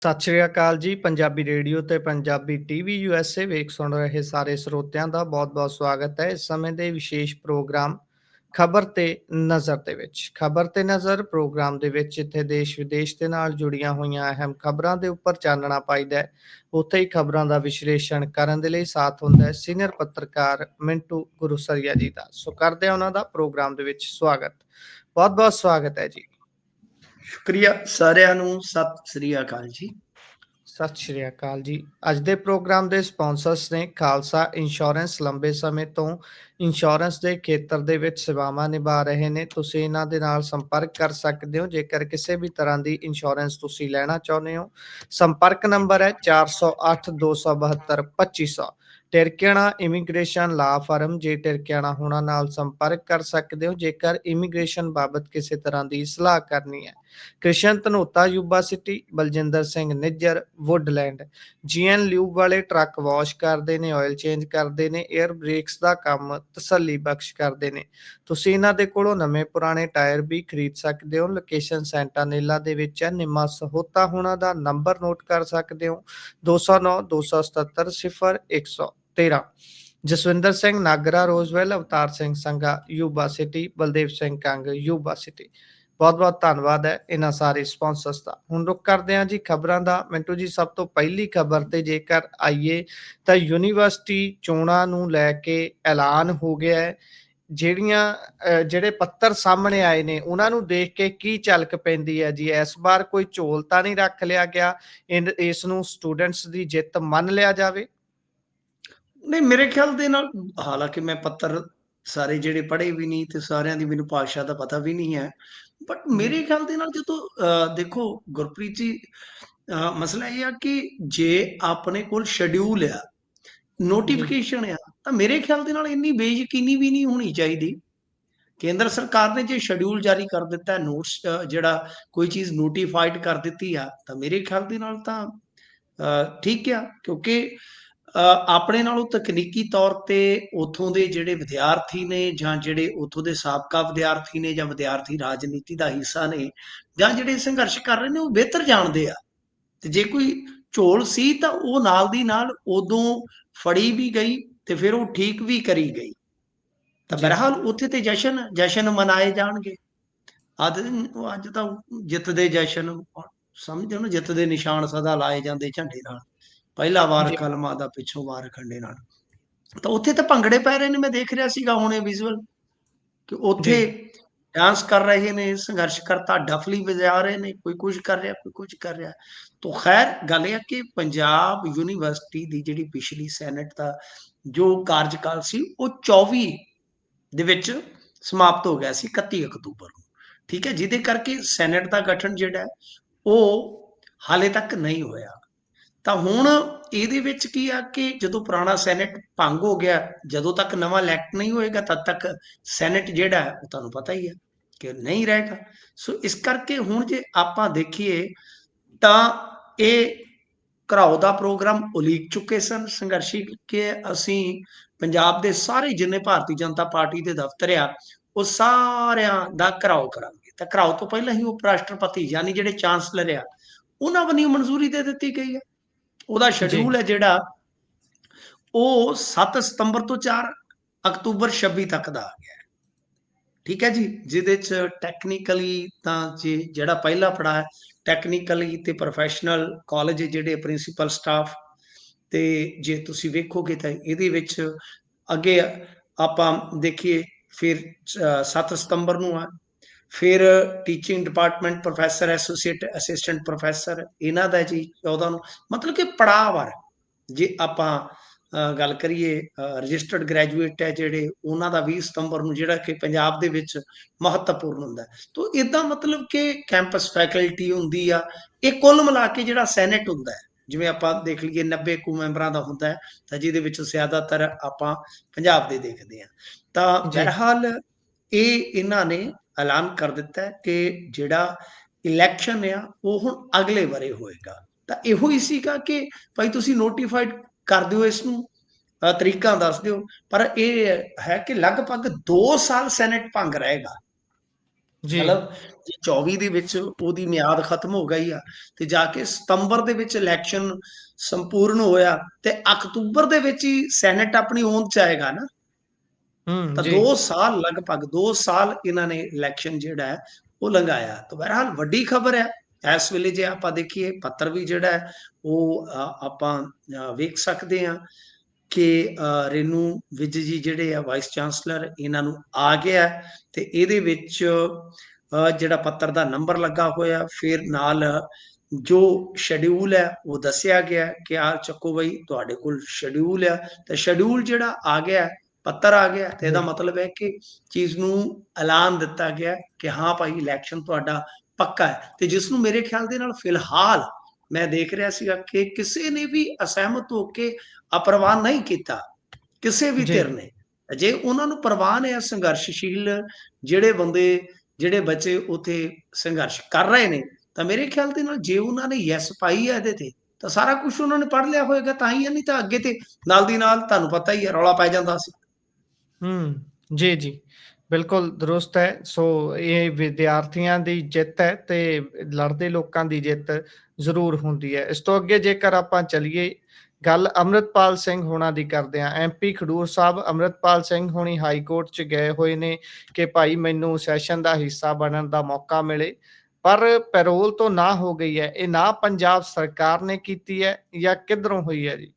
ਸਤਿ ਸ਼੍ਰੀ ਅਕਾਲ ਜੀ। ਪੰਜਾਬੀ ਰੇਡੀਓ ਤੇ ਪੰਜਾਬੀ ਟੀਵੀ ਯੂਐਸਏ ਵੇਖ ਸੁਣ ਰਹੇ ਸਾਰੇ ਸਰੋਤਿਆਂ ਦਾ ਬਹੁਤ-ਬਹੁਤ ਸਵਾਗਤ ਹੈ। ਇਸ ਸਮੇਂ ਦੇ ਵਿਸ਼ੇਸ਼ ਪ੍ਰੋਗਰਾਮ ਖਬਰ ਤੇ ਨਜ਼ਰ ਦੇ ਵਿੱਚ। ਖਬਰ ਤੇ ਨਜ਼ਰ ਪ੍ਰੋਗਰਾਮ ਦੇ ਵਿੱਚ ਜਿੱਥੇ ਦੇਸ਼ ਵਿਦੇਸ਼ ਦੇ ਨਾਲ ਜੁੜੀਆਂ ਹੋਈਆਂ ਅਹਿਮ ਖਬਰਾਂ ਦੇ ਉੱਪਰ ਚਾਨਣਾ ਪਾਈਦਾ ਹੈ, ਉੱਥੇ ਹੀ ਖਬਰਾਂ ਦਾ ਵਿਸ਼ਲੇਸ਼ਣ ਕਰਨ ਦੇ ਲਈ ਸਾਥ ਹੁੰਦਾ ਹੈ ਸੀਨੀਅਰ ਪੱਤਰਕਾਰ ਮਿੰਟੂ ਗੁਰੂਸਰੀਆ ਜੀ ਦਾ। ਸੋ ਕਰਦੇ ਹਾਂ ਉਹਨਾਂ ਦਾ ਪ੍ਰੋਗਰਾਮ ਦੇ ਵਿੱਚ ਸਵਾਗਤ। ਬਹੁਤ-ਬਹੁਤ ਸਵਾਗਤ ਹੈ ਜੀ। ਸ਼ੁਕਰੀਆ ਸਾਰਿਆਂ ਨੂੰ, ਸਤਿ ਸ੍ਰੀ ਅਕਾਲ ਜੀ। ਸਤਿ ਸ਼੍ਰੀ ਅਕਾਲ ਜੀ। ਅੱਜ ਦੇ ਪ੍ਰੋਗਰਾਮ ਦੇ ਸਪਾਂਸਰਸ ਨੇ ਖਾਲਸਾ ਇੰਸ਼ੋਰੈਂਸ। ਲੰਬੇ ਸਮੇਂ ਤੋਂ ਇੰਸ਼ੋਰੈਂਸ ਦੇ ਖੇਤਰ ਦੇ ਵਿੱਚ ਸੇਵਾਵਾਂ ਨਿਭਾ ਰਹੇ ਨੇ। ਤੁਸੀਂ ਇਹਨਾਂ ਦੇ ਨਾਲ ਸੰਪਰਕ ਕਰ ਸਕਦੇ ਹੋ ਜੇਕਰ ਕਿਸੇ ਵੀ ਤਰ੍ਹਾਂ ਦੀ ਇੰਸ਼ੋਰੈਂਸ ਤੁਸੀਂ ਲੈਣਾ ਚਾਹੁੰਦੇ ਹੋ। ਸੰਪਰਕ ਨੰਬਰ ਹੈ 408 272 2500। ਟਿਰਕਿਆਣਾ ਇਮੀਗ੍ਰੇਸ਼ਨ ਲਾ ਫਰਮ ਜੇ ਟਿਰਕਿਆਣਾ ਹੋਣਾ ਨਾਲ ਸੰਪਰਕ ਕਰ ਸਕਦੇ ਹੋ ਜੇਕਰ ਇਮੀਗ੍ਰੇਸ਼ਨ ਬਾਬਤ ਕਿਸੇ ਤਰ੍ਹਾਂ ਦੀ ਸਲਾਹ ਕਰਨੀ ਹੈ। Krishan Dhanota Yuba City, Baljinder Singh Nijjar Woodland. GN lube ਵਾਲੇ ਟਰੱਕ ਵਾਸ਼ ਕਰਦੇ ਨੇ, ਆਇਲ ਚੇਂਜ ਕਰਦੇ ਨੇ, 에ਅਰ ਬ੍ਰੇਕਸ ਦਾ ਕੰਮ ਤਸੱਲੀ ਬਖਸ਼ ਕਰਦੇ ਨੇ। ਤੁਸੀਂ ਇਹਨਾਂ ਦੇ ਕੋਲੋਂ ਨਵੇਂ ਪੁਰਾਣੇ ਟਾਇਰ ਵੀ ਖਰੀਦ ਸਕਦੇ ਹੋ। ਲੋਕੇਸ਼ਨ ਸੈਂਟਾਨੇਲਾ ਦੇ ਵਿੱਚ ਹੈ। ਨਿੰਮਾ ਸਹੋਤਾ ਹੋਣਾ ਦਾ ਨੰਬਰ ਨੋਟ ਕਰ ਸਕਦੇ ਹੋ 209 277 0113। Jaswinder Singh Nagra Roseville, Avtar Singh Sangha Yuba City, Baldev Singh Kang Yuba City. ਬਹੁਤ-ਬਹੁਤ ਧੰਨਵਾਦ ਹੈ ਇਹਨਾਂ ਸਾਰੇ ਸਪਾਂਸਰਸ ਦਾ। ਹੁਣ ਰੁਕ ਕਰਦੇ ਹਾਂ ਜੀ ਖਬਰਾਂ ਦਾ। ਮਿੰਟੂ ਜੀ, ਸਭ ਤੋਂ ਪਹਿਲੀ ਖਬਰ ਤੇ ਜੇਕਰ ਆਈਏ ਤਾਂ ਯੂਨੀਵਰਸਿਟੀ ਚੋਣਾਂ ਨੂੰ ਲੈ ਕੇ ਐਲਾਨ ਹੋ ਗਿਆ ਹੈ। ਜਿਹੜੇ ਪੱਤਰ ਸਾਹਮਣੇ ਆਏ ਨੇ ਉਹਨਾਂ ਨੂੰ ਦੇਖ ਕੇ ਕੀ ਝਲਕ ਪੈਂਦੀ ਹੈ ਜੀ? ਇਸ ਵਾਰ ਕੋਈ ਝੋਲ ਤਾਂ ਨਹੀਂ ਰੱਖ ਲਿਆ ਗਿਆ? ਇਸ ਨੂੰ ਸਟੂਡੈਂਟਸ ਦੀ ਜਿੱਤ ਮੰਨ ਲਿਆ ਜਾਵੇ? ਨਹੀਂ, ਮੇਰੇ ਖਿਆਲ ਦੇ ਨਾਲ, ਹਾਲਾਂਕਿ ਮੈਂ ਪੱਤਰ ਸਾਰੇ ਜਿਹੜੇ ਪੜ੍ਹੇ ਵੀ ਨਹੀਂ ਤੇ ਸਾਰਿਆਂ ਦੀ ਮੈਨੂੰ ਭਾਸ਼ਾ ਦਾ ਪਤਾ ਵੀ ਨਹੀਂ ਹੈ, ਬਟ ਜੀ ਮੇਰੇ ਖਿਆਲ ਦੇ ਨਾਲ ਜਦੋਂ ਦੇਖੋ ਗੁਰਪ੍ਰੀਤ ਜੀ, ਮਸਲਾ ਇਹ ਆ ਕਿ ਜੇ ਆਪਣੇ ਕੋਲ ਸ਼ਡਿਊਲ ਆ, ਜੀ ਨੋਟੀਫਿਕੇਸ਼ਨ ਆ, ਤਾਂ ਮੇਰੇ ਖਿਆਲ ਦੇ ਨਾਲ ਇੰਨੀ ਬੇਯਕੀਨੀ ਵੀ ਨਹੀਂ ਹੋਣੀ ਚਾਹੀਦੀ। ਕੇਂਦਰ ਸਰਕਾਰ ਨੇ ਜੇ ਸ਼ਡਿਊਲ ਜਾਰੀ ਕਰ ਦਿੱਤਾ, ਨੋਟਸ ਜਿਹੜਾ ਕੋਈ ਚੀਜ਼ ਨੋਟੀਫਾਈਡ ਕਰ ਦਿੱਤੀ ਆ, ਤਾਂ ਮੇਰੇ ਖਿਆਲ ਦੇ ਨਾਲ ਤਾਂ ਠੀਕ ਆ, ਕਿਉਂਕਿ ਆਪਣੇ ਨਾਲੋਂ ਤਕਨੀਕੀ ਤੌਰ ਤੇ ਉੱਥੋਂ ਦੇ ਜਿਹੜੇ ਵਿਦਿਆਰਥੀ ਨੇ ਜਾਂ ਜਿਹੜੇ ਉੱਥੋਂ ਦੇ ਸਾਬਕਾ ਵਿਦਿਆਰਥੀ ਨੇ ਜਾਂ ਵਿਦਿਆਰਥੀ ਰਾਜਨੀਤੀ ਦਾ ਹਿੱਸਾ ਨੇ ਜਾਂ ਜਿਹੜੇ ਸੰਘਰਸ਼ ਕਰ ਰਹੇ ਨੇ, ਉਹ ਬਿਹਤਰ ਜਾਣਦੇ ਆ। ਤੇ ਜੇ ਕੋਈ ਝੋਲ ਸੀ ਤਾਂ ਉਹ ਨਾਲ ਦੀ ਨਾਲ ਉਦੋਂ ਫੜੀ ਵੀ ਗਈ ਤੇ ਫਿਰ ਉਹ ਠੀਕ ਵੀ ਕਰੀ ਗਈ। ਤਾਂ ਜੀ ਬਹਰਹਾਲ ਉੱਥੇ ਤੇ ਜਸ਼ਨ ਮਨਾਏ ਜਾਣਗੇ। ਅੱਜ ਤਾਂ ਜਿੱਤ ਦੇ ਜਸ਼ਨ, ਸਮਝੋ ਨਾ, ਜਿੱਤ ਦੇ ਨਿਸ਼ਾਨ ਸਦਾ ਲਾਏ ਜਾਂਦੇ ਝੰਡੇ ਨਾਲ। ਪਹਿਲਾ ਵਾਰ ਜੀ ਕਲਮਾਂ ਦਾ, ਪਿੱਛੋਂ ਵਾਰ ਖੰਡੇ ਨਾਲ। ਤਾਂ ਉੱਥੇ ਤਾਂ ਭੰਗੜੇ ਪੈ ਰਹੇ ਨੇ। ਮੈਂ ਦੇਖ ਰਿਹਾ ਸੀਗਾ ਹੁਣੇ ਵਿਜ਼ੂਅਲ ਕਿ ਜੀ ਉੱਥੇ ਡਾਂਸ ਕਰ ਰਹੇ ਨੇ, ਸੰਘਰਸ਼ ਕਰਤਾ ਡਫਲੀ ਵਜਾ ਰਹੇ ਨੇ, ਕੋਈ ਕੁਝ ਕਰ ਰਿਹਾ, ਕੋਈ ਕੁਝ ਕਰ ਰਿਹਾ। ਤਾਂ ਖੈਰ ਗੱਲ ਇਹ ਆ ਕਿ ਪੰਜਾਬ ਯੂਨੀਵਰਸਿਟੀ ਦੀ ਜਿਹੜੀ ਪਿਛਲੀ ਸੈਨੇਟ ਦਾ ਜੋ ਕਾਰਜਕਾਲ ਸੀ, ਉਹ 24 ਦੇ ਵਿੱਚ ਸਮਾਪਤ ਹੋ ਗਿਆ ਸੀ 31 ਅਕਤੂਬਰ ਨੂੰ। ਠੀਕ ਹੈ, ਜਿਹਦੇ ਕਰਕੇ ਸੈਨੇਟ ਦਾ ਗਠਨ ਜਿਹੜਾ ਉਹ ਹਾਲੇ ਤੱਕ ਨਹੀਂ ਹੋਇਆ। ਤਾਂ ਹੁਣ ਇਹਦੇ ਵਿੱਚ ਕੀ ਆ ਕਿ ਜਦੋਂ ਪੁਰਾਣਾ ਸੈਨੇਟ ਭੰਗ ਹੋ ਗਿਆ, ਜਦੋਂ ਤੱਕ ਨਵਾਂ ਇਲੈਕਟ ਨਹੀਂ ਹੋਏਗਾ ਤਦ ਤੱਕ ਸੈਨੇਟ ਜਿਹੜਾ ਉਹ ਤੁਹਾਨੂੰ ਪਤਾ ਹੀ ਹੈ ਕਿ ਨਹੀਂ ਰਹੇਗਾ। ਸੋ ਇਸ ਕਰਕੇ ਹੁਣ ਜੇ ਆਪਾਂ ਦੇਖੀਏ ਤਾਂ ਇਹ ਘਰਾਓ ਦਾ ਪ੍ਰੋਗਰਾਮ ਉਲੀਕ ਚੁੱਕੇ ਸਨ ਸੰਘਰਸ਼ੀ ਕਿ ਅਸੀਂ ਪੰਜਾਬ ਦੇ ਸਾਰੇ ਜਿੰਨੇ ਭਾਰਤੀ ਜਨਤਾ ਪਾਰਟੀ ਦੇ ਦਫ਼ਤਰ ਆ, ਉਹ ਸਾਰਿਆਂ ਦਾ ਘਰਾਓ ਕਰਾਂਗੇ। ਤਾਂ ਘਰਾਓ ਤੋਂ ਪਹਿਲਾਂ ਹੀ ਉਪ ਰਾਸ਼ਟਰਪਤੀ ਯਾਨੀ ਜਿਹੜੇ ਚਾਂਸਲਰ ਆ, ਉਹਨਾਂ ਵੱਲੋਂ ਮਨਜ਼ੂਰੀ ਦੇ ਦਿੱਤੀ ਗਈ ਹੈ। ਉਹਦਾ ਜੀ ਸ਼ਡਿਊਲ ਹੈ ਜਿਹੜਾ ਉਹ 7 ਸਤੰਬਰ ਤੋਂ 4 ਅਕਤੂਬਰ 26 ਤੱਕ ਦਾ ਆ ਗਿਆ। ਠੀਕ ਹੈ ਜੀ, ਜਿਹਦੇ ਚ ਟੈਕਨੀਕਲੀ ਤਾਂ ਜਿਹੜਾ ਪਹਿਲਾ ਪੜਾ ਹੈ, ਟੈਕਨੀਕਲੀ ਤੇ ਪ੍ਰੋਫੈਸ਼ਨਲ ਕਾਲਜ ਜਿਹੜੇ ਪ੍ਰਿੰਸੀਪਲ ਸਟਾਫ, ਤੇ ਜੇ ਤੁਸੀਂ ਵੇਖੋਗੇ ਤਾਂ ਇਹਦੇ ਵਿੱਚ ਅੱਗੇ ਆਪਾਂ ਦੇਖੀਏ ਫਿਰ 7 ਸਤੰਬਰ ਨੂੰ ਆ, ਫਿਰ teaching department professor, associate assistant professor, ਇਹਨਾਂ ਦਾ ਜੀ 14 ਨੂੰ। ਮਤਲਬ ਕਿ ਪੜਾਅ ਵਾਰ ਜੇ ਆਪਾਂ ਗੱਲ ਕਰੀਏ, ਰਜਿਸਟਰਡ ਗ੍ਰੈਜੂਏਟ ਹੈ ਜਿਹੜੇ, ਉਹਨਾਂ ਦਾ 20 ਸਤੰਬਰ ਨੂੰ, ਜਿਹੜਾ ਕਿ ਪੰਜਾਬ ਦੇ ਵਿੱਚ ਮਹੱਤਵਪੂਰਨ ਹੁੰਦਾ। ਤਾਂ ਇਦਾਂ ਮਤਲਬ ਕਿ ਕੈਂਪਸ ਫੈਕਲਟੀ ਹੁੰਦੀ ਆ। ਇਹ ਕੁੱਲ ਮਿਲਾ ਕੇ ਜਿਹੜਾ ਸੈਨੇਟ ਹੁੰਦਾ ਹੈ, ਜਿਵੇਂ ਆਪਾਂ ਦੇਖ ਲਈਏ 90 ਕੁ ਮੈਂਬਰਾਂ ਦਾ ਹੁੰਦਾ ਹੈ, ਤਾਂ ਜਿਹਦੇ ਵਿੱਚ ਜ਼ਿਆਦਾਤਰ ਆਪਾਂ ਪੰਜਾਬ ਦੇ ਦੇਖਦੇ ਹਾਂ। ਤਾਂ ਜੀ ਬਹਰਹਾਲ ਇਹਨਾਂ ਨੇ ਐਲਾਨ ਕਰ ਦਿੱਤਾ ਹੈ ਕਿ ਜਿਹੜਾ ਇਲੈਕਸ਼ਨ ਆ ਉਹ ਹੁਣ ਅਗਲੇ ਵਰੇ ਹੋਏਗਾ। ਤਾਂ ਇਹੋ ਹੀ ਸੀਗਾ ਕਿ ਭਾਈ ਤੁਸੀਂ ਨੋਟੀਫਾਈਡ ਕਰ ਦਿਓ, ਇਸ ਨੂੰ ਤਰੀਕਾ ਦੱਸ ਦਿਓ। ਪਰ ਇਹ ਹੈ ਕਿ ਲਗਭਗ 2 ਸਾਲ ਸੈਨੇਟ ਭੰਗ ਰਹੇਗਾ। ਜੀ। ਮਤਲਬ ਜੇ 24 ਦੇ ਵਿੱਚ ਉਹਦੀ ਮਿਆਦ ਖਤਮ ਹੋ ਗਈ ਆ ਤੇ ਜਾ ਕੇ ਸਤੰਬਰ ਦੇ ਵਿੱਚ ਇਲੈਕਸ਼ਨ ਸੰਪੂਰਨ ਹੋਇਆ ਤੇ ਅਕਤੂਬਰ ਦੇ ਵਿੱਚ ਹੀ ਸੈਨੇਟ ਆਪਣੀ ਹੋਂਦ ਚ ਆਏਗਾ ਨਾ। ਤਾਂ ਜੀ। 2 ਸਾਲ ਲਗਭਗ 2 ਸਾਲ ਇਹਨਾਂ ਨੇ ਇਲੈਕਸ਼ਨ ਜਿਹੜਾ ਹੈ ਉਹ ਲੰਘਾਇਆ। ਤਾਂ ਬਹਰਹਾਲ ਵੱਡੀ ਖਬਰ ਹੈ ਇਸ ਵੇਲੇ ਜੇ ਆਪਾਂ ਦੇਖੀਏ ਪੱਤਰ ਵੀ ਜਿਹੜਾ ਹੈ ਉਹ ਆਪਾਂ ਵੇਖ ਸਕਦੇ ਹਾਂ ਕਿ ਰੇਨੂ ਵਿਜ ਜੀ ਜਿਹੜੇ ਆ ਵਾਈਸ ਚਾਂਸਲਰ ਇਹਨਾਂ ਨੂੰ ਆ ਗਿਆ ਤੇ ਇਹਦੇ ਵਿੱਚ ਜਿਹੜਾ ਪੱਤਰ ਦਾ ਨੰਬਰ ਲੱਗਾ ਹੋਇਆ ਫਿਰ ਨਾਲ ਜੋ ਸ਼ਡਿਊਲ ਹੈ ਉਹ ਦੱਸਿਆ ਗਿਆ ਕਿ ਆ ਚੱਕੋ ਬਈ ਤੁਹਾਡੇ ਕੋਲ ਸ਼ਡਿਊਲ ਆ ਤੇ ਸ਼ਡਿਊਲ ਜਿਹੜਾ ਆ ਗਿਆ ਪੱਤਰ ਆ ਗਿਆ ਤੇ ਇਹਦਾ ਜੀ। ਮਤਲਬ ਹੈ ਕਿ ਚੀਜ਼ ਨੂੰ ਐਲਾਨ ਦਿੱਤਾ ਗਿਆ ਕਿ ਹਾਂ ਭਾਈ ਇਲੈਕਸ਼ਨ ਤੁਹਾਡਾ ਪੱਕਾ ਹੈ। ਤੇ ਜਿਸ ਨੂੰ ਮੇਰੇ ਖਿਆਲ ਦੇ ਨਾਲ ਫਿਲਹਾਲ ਮੈਂ ਦੇਖ ਰਿਹਾ ਸੀਗਾ ਕਿ ਕਿਸੇ ਨੇ ਵੀ ਅਸਹਿਮਤ ਹੋ ਕੇ ਅਪਰਵਾਹ ਨਹੀਂ ਕੀਤਾ ਕਿਸੇ ਵੀ ਜੀ। ਧਿਰ ਨੇ। ਜੇ ਉਹਨਾਂ ਨੂੰ ਪ੍ਰਵਾਨ ਹੈ ਸੰਘਰਸ਼ਸ਼ੀਲ ਜਿਹੜੇ ਬੰਦੇ ਜਿਹੜੇ ਬੱਚੇ ਉੱਥੇ ਸੰਘਰਸ਼ ਕਰ ਰਹੇ ਨੇ ਤਾਂ ਮੇਰੇ ਖਿਆਲ ਦੇ ਨਾਲ ਜੇ ਉਹਨਾਂ ਨੇ ਯੈਸ ਪਾਈ ਹੈ ਇਹਦੇ ਤੇ ਤਾਂ ਸਾਰਾ ਕੁਝ ਉਹਨਾਂ ਨੇ ਪੜ੍ਹ ਲਿਆ ਹੋਏਗਾ ਤਾਂ ਹੀ ਹੈ, ਨਹੀਂ ਤਾਂ ਅੱਗੇ ਤੇ ਨਾਲ ਦੀ ਨਾਲ ਤੁਹਾਨੂੰ ਪਤਾ ਹੀ ਹੈ ਰੌਲਾ ਪੈ ਜਾਂਦਾ ਸੀ। ਜੀ, ਜੀ। ਬਿਲਕੁਲ ਦਰੁਸਤ ਹੈ। ਸੋ ਇਹ ਵਿਦਿਆਰਥੀਆਂ ਦੀ ਜਿੱਤ ਹੈ ਤੇ ਲੜਦੇ ਲੋਕਾਂ ਦੀ ਜਿੱਤ ਜ਼ਰੂਰ ਹੁੰਦੀ ਹੈ। ਇਸ ਤੋਂ ਅੱਗੇ ਜੇਕਰ ਆਪਾਂ ਚੱਲੀਏ, ਗੱਲ ਅੰਮ੍ਰਿਤਪਾਲ ਸਿੰਘ ਹੋਣਾ ਦੀ ਕਰਦੇ ਹਾਂ। ਐਮਪੀ ਖਡੂਰ ਸਾਹਿਬ ਅੰਮ੍ਰਿਤਪਾਲ ਸਿੰਘ ਹੋਣੀ ਹਾਈ ਕੋਰਟ 'ਚ ਗਏ ਹੋਏ ਨੇ ਕਿ ਭਾਈ ਮੈਨੂੰ ਸੈਸ਼ਨ ਦਾ ਹਿੱਸਾ ਬਣਨ ਦਾ ਮੌਕਾ ਮਿਲੇ, ਪਰ ਪੈਰੋਲ ਤੋਂ ਨਾ ਹੋ ਗਈ ਹੈ। ਇਹ ਨਾ ਪੰਜਾਬ ਸਰਕਾਰ ਨੇ ਕੀਤੀ ਹੈ ਜਾਂ ਕਿੱਧਰੋਂ ਹੋਈ ਹੈ ਜੀ?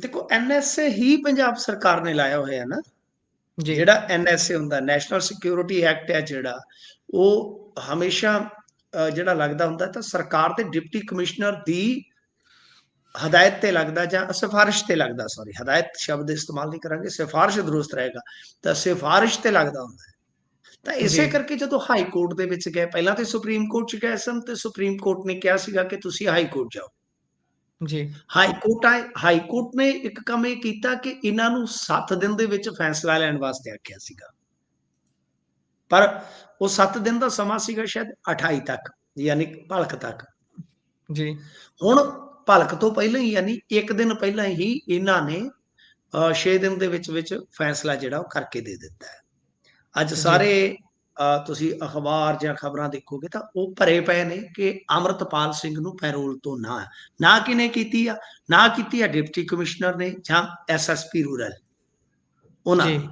ਦੇਖੋ ਐਨਐਸਏ ਹੀ ਪੰਜਾਬ ਸਰਕਾਰ ਨੇ ਲਾਇਆ ਹੋਇਆ ਨਾ। ਜੀ। ਜਿਹੜਾ ਐਨਐਸਏ ਹੁੰਦਾ ਨੈਸ਼ਨਲ ਸਿਕਿਉਰਿਟੀ ਐਕਟ ਹੈ ਜਿਹੜਾ ਉਹ ਹਮੇਸ਼ਾ ਜਿਹੜਾ ਲੱਗਦਾ ਹੁੰਦਾ ਤਾਂ ਸਰਕਾਰ ਦੇ ਡਿਪਟੀ ਕਮਿਸ਼ਨਰ ਦੀ ਹਦਾਇਤ ਤੇ ਲੱਗਦਾ ਜਾਂ ਸਿਫਾਰਿਸ਼ ਤੇ ਲੱਗਦਾ, ਸੌਰੀ ਹਦਾਇਤ ਸ਼ਬਦ ਇਸਤੇਮਾਲ ਨਹੀਂ ਕਰਾਂਗੇ, ਸਿਫਾਰਿਸ਼ ਦਰੁਸਤ ਰਹੇਗਾ। ਤਾਂ ਸਿਫਾਰਿਸ਼ ਤੇ ਲੱਗਦਾ ਹੁੰਦਾ ਤਾਂ ਜੀ। ਇਸੇ ਕਰਕੇ ਜਦੋਂ ਹਾਈ ਕੋਰਟ ਦੇ ਵਿੱਚ ਗਏ ਪਹਿਲਾਂ ਤੇ ਸੁਪਰੀਮ ਕੋਰਟ ਚ ਗਏ ਸਨ ਤੇ ਸੁਪਰੀਮ ਕੋਰਟ ਨੇ ਕਿਹਾ ਸੀਗਾ ਕਿ ਤੁਸੀਂ ਹਾਈ ਕੋਰਟ ਜਾਓ। ਜੀ। ਹਾਈ ਕੋਰਟ ਆਏ, ਹਾਈ ਕੋਰਟ ਨੇ ਇੱਕ ਕੰਮ ਇਹ ਕੀਤਾ ਕਿ ਇਹਨਾਂ ਨੂੰ 7 ਦਿਨ ਦੇ ਵਿੱਚ ਫੈਸਲਾ ਲੈਣ ਵਾਸਤੇ ਆਖਿਆ ਸੀਗਾ, ਪਰ ਉਹ 7 ਦਿਨ ਦਾ ਸਮਾਂ ਸੀਗਾ ਸ਼ਾਇਦ 28 ਤੱਕ ਯਾਨੀ ਭਲਕ ਤੱਕ। ਜੀ। ਹੁਣ ਭਲਕ ਤੋਂ ਪਹਿਲਾਂ ਹੀ ਯਾਨੀ ਇੱਕ ਦਿਨ ਪਹਿਲਾਂ ਹੀ ਇਹਨਾਂ ਨੇ 6 ਦਿਨ ਦੇ ਵਿੱਚ ਫੈਸਲਾ ਜਿਹੜਾ ਉਹ ਕਰਕੇ ਦੇ ਦਿੱਤਾ ਹੈ। ਅੱਜ ਜੀ। ਸਾਰੇ ਤੁਸੀਂ ਅਖਬਾਰ ਜਾਂ ਖਬਰਾਂ ਦੇਖੋਗੇ ਤਾਂ ਉਹ ਭਰੇ ਪਏ ਨੇ ਕਿ ਅੰਮ੍ਰਿਤਪਾਲ ਸਿੰਘ ਨੂੰ ਪੈਰੋਲ ਤੋਂ ਨਾ ਕਿਨੇ ਕੀਤੀ ਆ, ਨਾ ਕੀਤੀ ਆ ਡਿਪਟੀ ਕਮਿਸ਼ਨਰ ਨੇ ਜਾਂ ਐਸਐਸਪੀ ਰੂਰਲ ਉਹਨਾਂ ਜੀ। ਨੇ।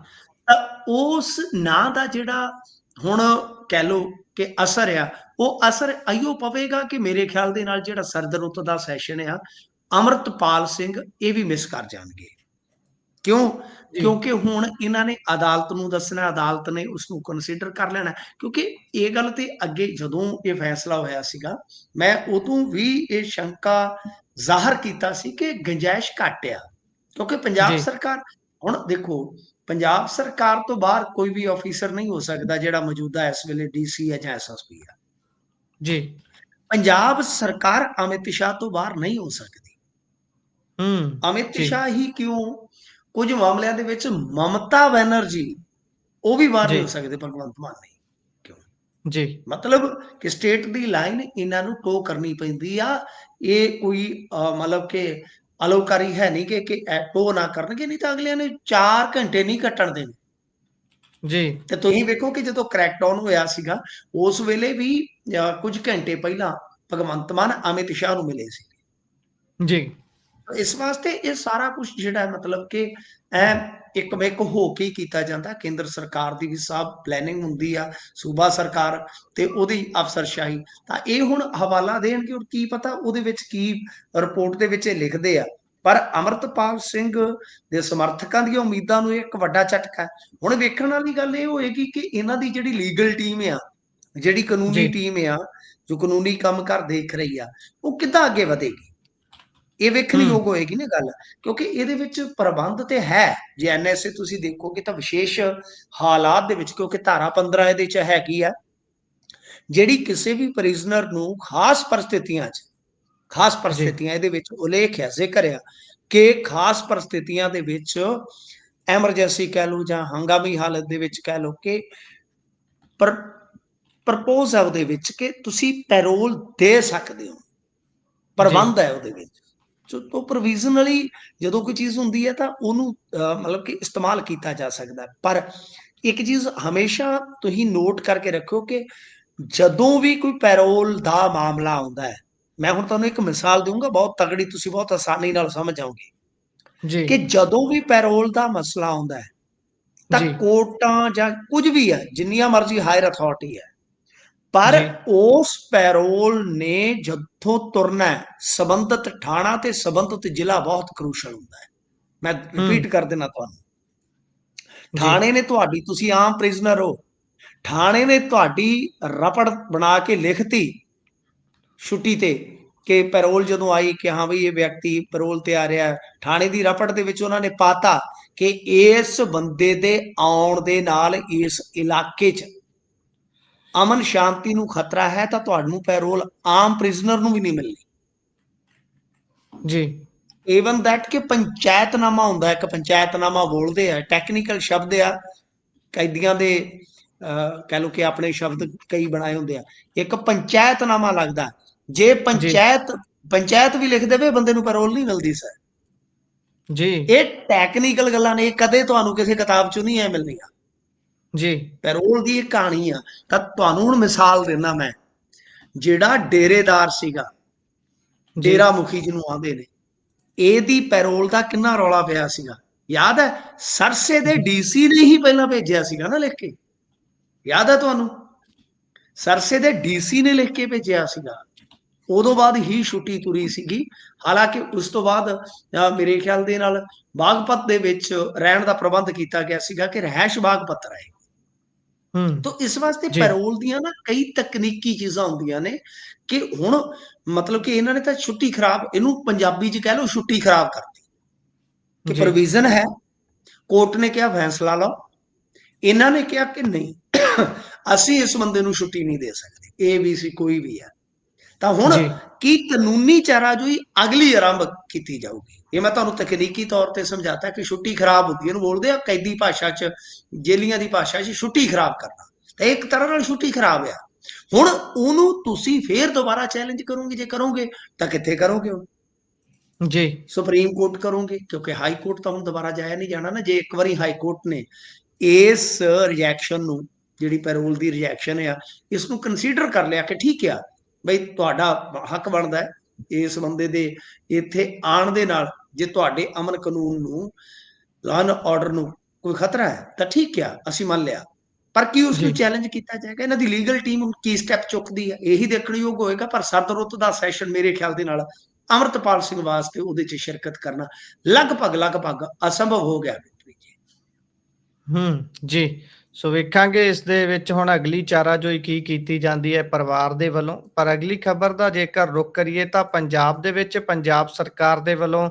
ਤਾਂ ਉਸ ਨਾਂ ਦਾ ਜਿਹੜਾ ਹੁਣ ਕਹਿ ਲਓ ਕਿ ਅਸਰ ਆ ਉਹ ਅਸਰ ਆਈਓ ਪਵੇਗਾ ਕਿ ਮੇਰੇ ਖਿਆਲ ਦੇ ਨਾਲ ਜਿਹੜਾ ਸਰਦਰੁੱਤ ਦਾ ਸੈਸ਼ਨ ਆ ਅੰਮ੍ਰਿਤਪਾਲ ਸਿੰਘ ਇਹ ਵੀ ਮਿਸ ਕਰ ਜਾਣਗੇ। ਕਿਉਂ? ਜੀ। ਕਿਉਂਕਿ ਹੁਣ ਇਹਨਾਂ ਨੇ ਅਦਾਲਤ ਨੂੰ ਦੱਸਣਾ, ਅਦਾਲਤ ਨੇ ਉਸਨੂੰ ਕੰਸੀਡਰ ਕਰ ਲੈਣਾ। ਕਿਉਂਕਿ ਇਹ ਗੱਲ ਤੇ ਅੱਗੇ ਜਦੋਂ ਇਹ ਫੈਸਲਾ ਹੋਇਆ ਸੀਗਾ ਮੈਂ ਉਦੋਂ ਵੀ ਇਹ ਸ਼ੰਕਾ ਜ਼ਾਹਰ ਕੀਤਾ ਸੀ ਕਿ ਗੁੰਜਾਇਸ਼ ਘੱਟ ਆ ਕਿਉਂਕਿ ਪੰਜਾਬ ਜੀ। ਸਰਕਾਰ ਹੁਣ ਦੇਖੋ ਪੰਜਾਬ ਸਰਕਾਰ ਤੋਂ ਬਾਹਰ ਕੋਈ ਵੀ ਆਫੀਸਰ ਨਹੀਂ ਹੋ ਸਕਦਾ ਜਿਹੜਾ ਮੌਜੂਦਾ ਇਸ ਵੇਲੇ ਡੀਸੀ ਹੈ ਜਾਂ ਐਸਐਸਪੀ ਆ। ਜੀ। ਪੰਜਾਬ ਸਰਕਾਰ ਅਮਿਤ ਸ਼ਾਹ ਤੋਂ ਬਾਹਰ ਨਹੀਂ ਹੋ ਸਕਦੀ। ਅਮਿਤ ਜੀ। ਸ਼ਾਹ ਹੀ ਕਿਉਂ, ਕੁਝ ਮਾਮਲਿਆਂ ਦੇ ਵਿੱਚ ਮਮਤਾ ਬੈਨਰਜੀ ਉਹ ਵੀ ਬਾਹਰ ਜੀ। ਨਹੀਂ ਹੋ ਸਕਦੇ, ਭਗਵੰਤ ਮਾਨ ਨਹੀਂ ਕਿਉਂ? ਜੀ। ਮਤਲਬ ਕਿ ਸਟੇਟ ਦੀ ਲਾਈਨ ਇਹਨਾਂ ਨੂੰ ਟੋ ਕਰਨੀ ਪੈਂਦੀ ਆ। ਇਹ ਕੋਈ ਮਤਲਬ ਕਿ ਅਲੋਕਾਰੀ ਹੈ ਨਹੀਂ ਕਿ ਟੋ ਨਾ ਕਰਨਗੇ, ਨਹੀਂ ਤਾਂ ਅਗਲਿਆਂ ਨੇ 4 ਘੰਟੇ ਨਹੀਂ ਕੱਟਣ ਦੇਣੇ। ਜੀ। ਤੇ ਤੁਸੀਂ ਵੇਖੋ ਕਿ ਜਦੋਂ ਕ੍ਰੈਕਡਾਊਨ ਹੋਇਆ ਸੀਗਾ ਉਸ ਵੇਲੇ ਵੀ ਕੁਝ ਘੰਟੇ ਪਹਿਲਾਂ ਭਗਵੰਤ ਮਾਨ ਅਮਿਤ ਸ਼ਾਹ ਨੂੰ ਮਿਲੇ ਸੀ। ਜੀ। ਇਸ ਵਾਸਤੇ ਇਹ ਸਾਰਾ ਕੁਝ ਜਿਹੜਾ ਮਤਲਬ ਕਿ ਐ ਇੱਕ ਹੋ ਕੇ ਕੀਤਾ ਜਾਂਦਾ। ਕੇਂਦਰ ਸਰਕਾਰ ਦੀ ਵੀ ਸਭ ਪਲੈਨਿੰਗ ਹੁੰਦੀ ਆ, ਸੂਬਾ ਸਰਕਾਰ ਤੇ ਉਹਦੀ ਅਫਸਰਸ਼ਾਹੀ ਤਾਂ ਇਹ ਹੁਣ ਹਵਾਲਾ ਦੇਣਗੇ ਔਰ ਕੀ ਪਤਾ ਉਹਦੇ ਵਿੱਚ ਕੀ ਰਿਪੋਰਟ ਦੇ ਵਿੱਚ ਇਹ ਲਿਖਦੇ ਆ। ਪਰ ਅੰਮ੍ਰਿਤਪਾਲ ਸਿੰਘ ਦੇ ਸਮਰਥਕਾਂ ਦੀਆਂ ਉਮੀਦਾਂ ਨੂੰ ਇੱਕ ਵੱਡਾ ਝਟਕਾ। ਹੁਣ ਵੇਖਣ ਵਾਲੀ ਗੱਲ ਇਹ ਹੋਏਗੀ ਕਿ ਇਹਨਾਂ ਦੀ ਜਿਹੜੀ ਲੀਗਲ ਟੀਮ ਆ, ਜਿਹੜੀ ਕਾਨੂੰਨੀ ਜੀ। ਟੀਮ ਆ, ਜੋ ਕਾਨੂੰਨੀ ਕੰਮ ਕਰ ਦੇਖ ਰਹੀ ਆ, ਉਹ ਕਿੱਦਾਂ ਅੱਗੇ ਵਧੇਗੀ। ਇਹ ਵੇਖਣ ਯੋਗ ਹੋਏਗੀ ਨਾ ਗੱਲ, ਕਿਉਂਕਿ ਇਹਦੇ ਵਿੱਚ ਪ੍ਰਬੰਧ ਤੇ ਹੈ। ਜੇ ਐਨਐਸਏ ਤੁਸੀਂ ਦੇਖੋਗੇ ਤਾਂ ਵਿਸ਼ੇਸ਼ ਹਾਲਾਤ ਦੇ ਵਿੱਚ, ਕਿਉਂਕਿ ਧਾਰਾ 15 ਇਹਦੇ ਚ ਹੈਗੀ ਆ ਜਿਹੜੀ ਕਿਸੇ ਵੀ ਪ੍ਰਿਜ਼ਨਰ ਨੂੰ ਖਾਸ ਜੀ। ਪਰਿਸਥਿਤੀਆਂ ਇਹਦੇ ਵਿੱਚ ਉਲੇਖ ਹੈ, ਜ਼ਿਕਰ ਆ ਕਿ ਖਾਸ ਪਰਿਸਥਿਤੀਆਂ ਦੇ ਵਿੱਚ ਐਮਰਜੈਂਸੀ ਕਹਿ ਲਓ ਜਾਂ ਹੰਗਾਮੀ ਹਾਲਤ ਦੇ ਵਿੱਚ ਕਹਿ ਲਓ ਕਿ ਪ੍ਰਪੋਜ਼ ਹੈ ਉਹਦੇ ਵਿੱਚ ਕਿ ਤੁਸੀਂ ਪੈਰੋਲ ਦੇ ਸਕਦੇ ਹੋ, ਜੀ। ਪ੍ਰਬੰਧ ਹੈ ਉਹਦੇ ਵਿੱਚ। ਸੋ ਪ੍ਰੋਵੀਜ਼ਨਲੀ ਜਦੋਂ ਕੋਈ ਚੀਜ਼ ਹੁੰਦੀ ਹੈ ਤਾਂ ਉਹਨੂੰ ਮਤਲਬ ਕਿ ਇਸਤੇਮਾਲ ਕੀਤਾ ਜਾ ਸਕਦਾ। ਪਰ ਇੱਕ ਚੀਜ਼ ਹਮੇਸ਼ਾ ਤੁਸੀਂ ਨੋਟ ਕਰਕੇ ਰੱਖੋ ਕਿ ਜਦੋਂ ਵੀ ਕੋਈ ਪੈਰੋਲ ਦਾ ਮਾਮਲਾ ਆਉਂਦਾ ਹੈ, ਮੈਂ ਹੁਣ ਤੁਹਾਨੂੰ ਇੱਕ ਮਿਸਾਲ ਦਊਂਗਾ ਬਹੁਤ ਤਗੜੀ, ਤੁਸੀਂ ਬਹੁਤ ਆਸਾਨੀ ਨਾਲ ਸਮਝ ਜਾਓਗੇ ਜੀ, ਕਿ ਜਦੋਂ ਵੀ ਪੈਰੋਲ ਦਾ ਮਸਲਾ ਆਉਂਦਾ ਹੈ ਤਾਂ ਜੀ, ਕੋਰਟਾਂ ਜਾਂ ਕੁਝ ਵੀ ਹੈ, ਜਿੰਨੀਆਂ ਮਰਜ਼ੀ ਹਾਇਰ ਅਥਾਰਟੀ ਹੈ, ਪਰ ਜੀ, ਉਸ ਪੈਰੋਲ ਨੇ ਜਿੱਥੋਂ ਤੁਰਨਾ ਹੈ, ਸੰਬੰਧਿਤ ਥਾਣਾ ਤੇ ਸੰਬੰਧਿਤ ਜ਼ਿਲ੍ਹਾ ਬਹੁਤ ਕਰੂਸ਼ਲ ਹੁੰਦਾ ਹੈ। ਮੈਂ ਹੂੰ, ਰਿਪੀਟ ਕਰ ਦੇਣਾ ਤੁਹਾਨੂੰ, ਜੀ, ਥਾਣੇ ਨੇ ਤੁਹਾਡੀ, ਤੁਸੀਂ ਆਮ ਪ੍ਰਿਜ਼ਨਰ ਹੋ, ਥਾਣੇ ਨੇ ਤੁਹਾਡੀ ਰਪੜ ਬਣਾ ਕੇ ਲਿਖਤੀ ਛੁੱਟੀ ਤੇ ਕਿ ਪੈਰੋਲ ਜਦੋਂ ਆਈ ਕਿ ਹਾਂ ਬਈ ਇਹ ਵਿਅਕਤੀ ਪੈਰੋਲ ਤੇ ਆ ਰਿਹਾ ਹੈ, ਥਾਣੇ ਦੀ ਰਪੜ ਦੇ ਵਿੱਚ ਉਹਨਾਂ ਨੇ ਪਾਤਾ ਕਿ ਇਸ ਬੰਦੇ ਦੇ ਆਉਣ ਦੇ ਨਾਲ ਇਸ ਇਲਾਕੇ 'ਚ ਅਮਨ ਸ਼ਾਂਤੀ ਨੂੰ ਖਤਰਾ ਹੈ, ਤਾਂ ਤੁਹਾਨੂੰ ਪੈਰੋਲ ਆਮ ਪ੍ਰਿਜ਼ਨਰ ਨੂੰ ਵੀ ਨਹੀਂ ਮਿਲਣੀ। ਜੀ, ਈਵਨ ਦੈਟ ਕਿ ਪੰਚਾਇਤਨਾਮਾ ਹੁੰਦਾ, ਇੱਕ ਪੰਚਾਇਤਨਾਮਾ ਬੋਲਦੇ ਆ, ਟੈਕਨੀਕਲ ਸ਼ਬਦ ਆ, ਕੈਦੀਆਂ ਦੇ ਕਹਿ ਲਓ ਕਿ ਆਪਣੇ ਸ਼ਬਦ ਕਈ ਬਣਾਏ ਹੁੰਦੇ ਆ, ਇੱਕ ਪੰਚਾਇਤਨਾਮਾ ਲੱਗਦਾ, ਜੇ ਜੀ, ਪੰਚਾਇਤ ਵੀ ਲਿਖ ਦੇਵੇ ਬੰਦੇ ਨੂੰ ਪੈਰੋਲ ਨਹੀਂ ਮਿਲਦੀ ਸਰ। ਜੀ, ਇਹ ਟੈਕਨੀਕਲ ਗੱਲਾਂ ਨੇ, ਇਹ ਕਦੇ ਤੁਹਾਨੂੰ ਕਿਸੇ ਕਿਤਾਬ ਚੋਂ ਨਹੀਂ ਐ ਮਿਲਣੀਆਂ। ਜੀ, ਪੈਰੋਲ ਦੀ ਇਹ ਕਹਾਣੀ ਆ। ਤਾਂ ਤੁਹਾਨੂੰ ਹੁਣ ਮਿਸਾਲ ਦਿੰਦਾ ਮੈਂ, ਜਿਹੜਾ ਡੇਰੇਦਾਰ ਸੀਗਾ, ਜੀ, ਡੇਰਾ ਮੁਖੀ ਜਿਹਨੂੰ ਆਂਦੇ ਨੇ, ਇਹਦੀ ਪੈਰੋਲ ਦਾ ਕਿੰਨਾ ਰੌਲਾ ਪਿਆ ਸੀਗਾ, ਯਾਦ ਹੈ? ਸਰਸੇ ਦੇ ਡੀਸੀ ਨੇ ਹੀ ਪਹਿਲਾਂ ਭੇਜਿਆ ਸੀਗਾ ਨਾ ਲਿਖ ਕੇ, ਯਾਦ ਹੈ ਤੁਹਾਨੂੰ? ਸਰਸੇ ਦੇ ਡੀਸੀ ਨੇ ਲਿਖ ਕੇ ਭੇਜਿਆ ਸੀਗਾ, ਉਦੋਂ ਬਾਅਦ ਹੀ ਛੁੱਟੀ ਤੁਰੀ ਸੀਗੀ। ਹਾਲਾਂਕਿ ਉਸ ਤੋਂ ਬਾਅਦ ਮੇਰੇ ਖਿਆਲ ਦੇ ਨਾਲ ਬਾਗਪਤ ਦੇ ਵਿੱਚ ਰਹਿਣ ਦਾ ਪ੍ਰਬੰਧ ਕੀਤਾ ਗਿਆ ਸੀਗਾ ਕਿ ਰਹਿائش ਬਾਗਪਤ ਰਹੇ। ਹੂੰ, ਤੋ ਇਸ ਵਾਸਤੇ ਜੀ, ਪੈਰੋਲ ਦੀਆਂ ਨਾ ਕਈ ਤਕਨੀਕੀ ਚੀਜ਼ਾਂ ਹੁੰਦੀਆਂ ਨੇ ਕਿ ਹੁਣ ਮਤਲਬ ਕਿ ਇਹਨਾਂ ਨੇ ਤਾਂ ਛੁੱਟੀ ਖਰਾਬ, ਇਹਨੂੰ ਪੰਜਾਬੀ 'ਚ ਕਹਿ ਲਓ ਛੁੱਟੀ ਖਰਾਬ ਕਰਤੀ ਕਿ ਜੀ, ਪ੍ਰੋਵੀਜ਼ਨ ਹੈ, ਕੋਰਟ ਨੇ ਕਿਹਾ ਫੈਸਲਾ ਲਓ, ਇਹਨਾਂ ਨੇ ਕਿਹਾ ਕਿ ਨਹੀਂ ਅਸੀਂ ਇਸ ਬੰਦੇ ਨੂੰ ਛੁੱਟੀ ਨਹੀਂ ਦੇ ਸਕਦੇ, ABC ਕੋਈ ਵੀ ਹੈ। ਤਾਂ ਹੁਣ ਜੀ, ਕੀ ਕਾਨੂੰਨੀ ਚਾਰਾਜੋਈ ਅਗਲੀ ਆਰੰਭ ਕੀਤੀ ਜਾਊਗੀ। ਇਹ ਮੈਂ ਤੁਹਾਨੂੰ ਤਕਨੀਕੀ ਤੌਰ ਤੇ ਸਮਝਾਤਾ ਕਿ ਛੁੱਟੀ ਖਰਾਬ ਹੁੰਦੀ, ਇਹਨੂੰ ਬੋਲਦੇ ਆ ਕੈਦੀ ਭਾਸ਼ਾ 'ਚ, ਜੇਲੀਆਂ ਦੀ ਭਾਸ਼ਾ 'ਚ ਛੁੱਟੀ ਖਰਾਬ ਕਰਨਾ, ਤਾਂ ਇੱਕ ਤਰ੍ਹਾਂ ਨਾਲ ਛੁੱਟੀ ਖਰਾਬ ਆ। ਹੁਣ ਉਹਨੂੰ ਤੁਸੀਂ ਫੇਰ ਦੁਬਾਰਾ ਚੈਲੰਜ ਕਰੋਗੇ, ਜੇ ਕਰੋਗੇ ਤਾਂ ਕਿੱਥੇ ਕਰੋਗੇ? ਜੀ, ਸੁਪਰੀਮ ਕੋਰਟ ਕਰੋਗੇ, ਕਿਉਂਕਿ ਹਾਈ ਕੋਰਟ ਤਾਂ ਹੁਣ ਦੁਬਾਰਾ ਜਾਇਆ ਨਹੀਂ ਜਾਣਾ ਨਾ। ਜੇ ਇੱਕ ਵਾਰੀ ਹਾਈ ਕੋਰਟ ਨੇ ਇਸ ਰਿਜੈਕਸ਼ਨ ਨੂੰ, ਜਿਹੜੀ ਪੈਰੋਲ ਦੀ ਰਿਜੈਕਸ਼ਨ ਆ, ਇਸ ਨੂੰ ਕੰਸੀਡਰ ਕਰ ਲਿਆ ਕਿ ਠੀਕ ਆ ਬਈ ਤੁਹਾਡਾ ਹੱਕ ਬਣਦਾ ਹੈ ਇਸ ਬੰਦੇ ਦੇ ਇੱਥੇ ਆਉਣ ਦੇ ਨਾਲ, ਜੇ ਤੁਹਾਡੇ ਅਮਨ ਕਾਨੂੰਨ ਨੂੰ, ਲਾਅ ਐਂਡ ਆਰਡਰ ਨੂੰ ਕੋਈ ਖਤਰਾ ਹੈ, ਤਾਂ ਠੀਕ ਆ, ਅਸੀਂ ਮੰਨ ਲਿਆ। ਪਰ ਕੀ ਉਸ ਨੂੰ ਜੀ, ਚੈਲੰਜ ਕੀਤਾ ਜਾਏਗਾ? ਇਹਨਾਂ ਦੀ ਲੀਗਲ ਟੀਮ ਕੀ ਸਟੈਪ ਚੁੱਕਦੀ ਹੈ, ਇਹੀ ਦੇਖਣਯੋਗ ਹੋਏਗਾ। ਪਰ ਸਰਦ-ਰੁੱਤ ਦਾ ਸੈਸ਼ਨ ਮੇਰੇ ਖਿਆਲ ਦੇ ਨਾਲ ਅਮਰਤਪਾਲ ਸਿੰਘ ਵਾਸਤੇ ਉਹਦੇ 'ਚ ਸ਼ਿਰਕਤ ਕਰਨਾ ਲਗਭਗ ਅਸੰਭਵ ਹੋ ਗਿਆ। ਹੂੰ, ਜੀ। ਸੋ ਵੇਖਾਂਗੇ ਇਸ ਦੇ ਵਿੱਚ ਹੁਣ ਅਗਲੀ ਚਾਰਾਜੋਈ ਕੀ ਕੀਤੀ ਜਾਂਦੀ ਹੈ ਪਰਿਵਾਰ ਦੇ ਵੱਲੋਂ। ਪਰ ਅਗਲੀ ਖਬਰ ਦਾ ਜੇਕਰ ਰੁਖ ਕਰੀਏ ਤਾਂ ਪੰਜਾਬ ਦੇ ਵਿੱਚ ਪੰਜਾਬ ਸਰਕਾਰ ਦੇ ਵੱਲੋਂ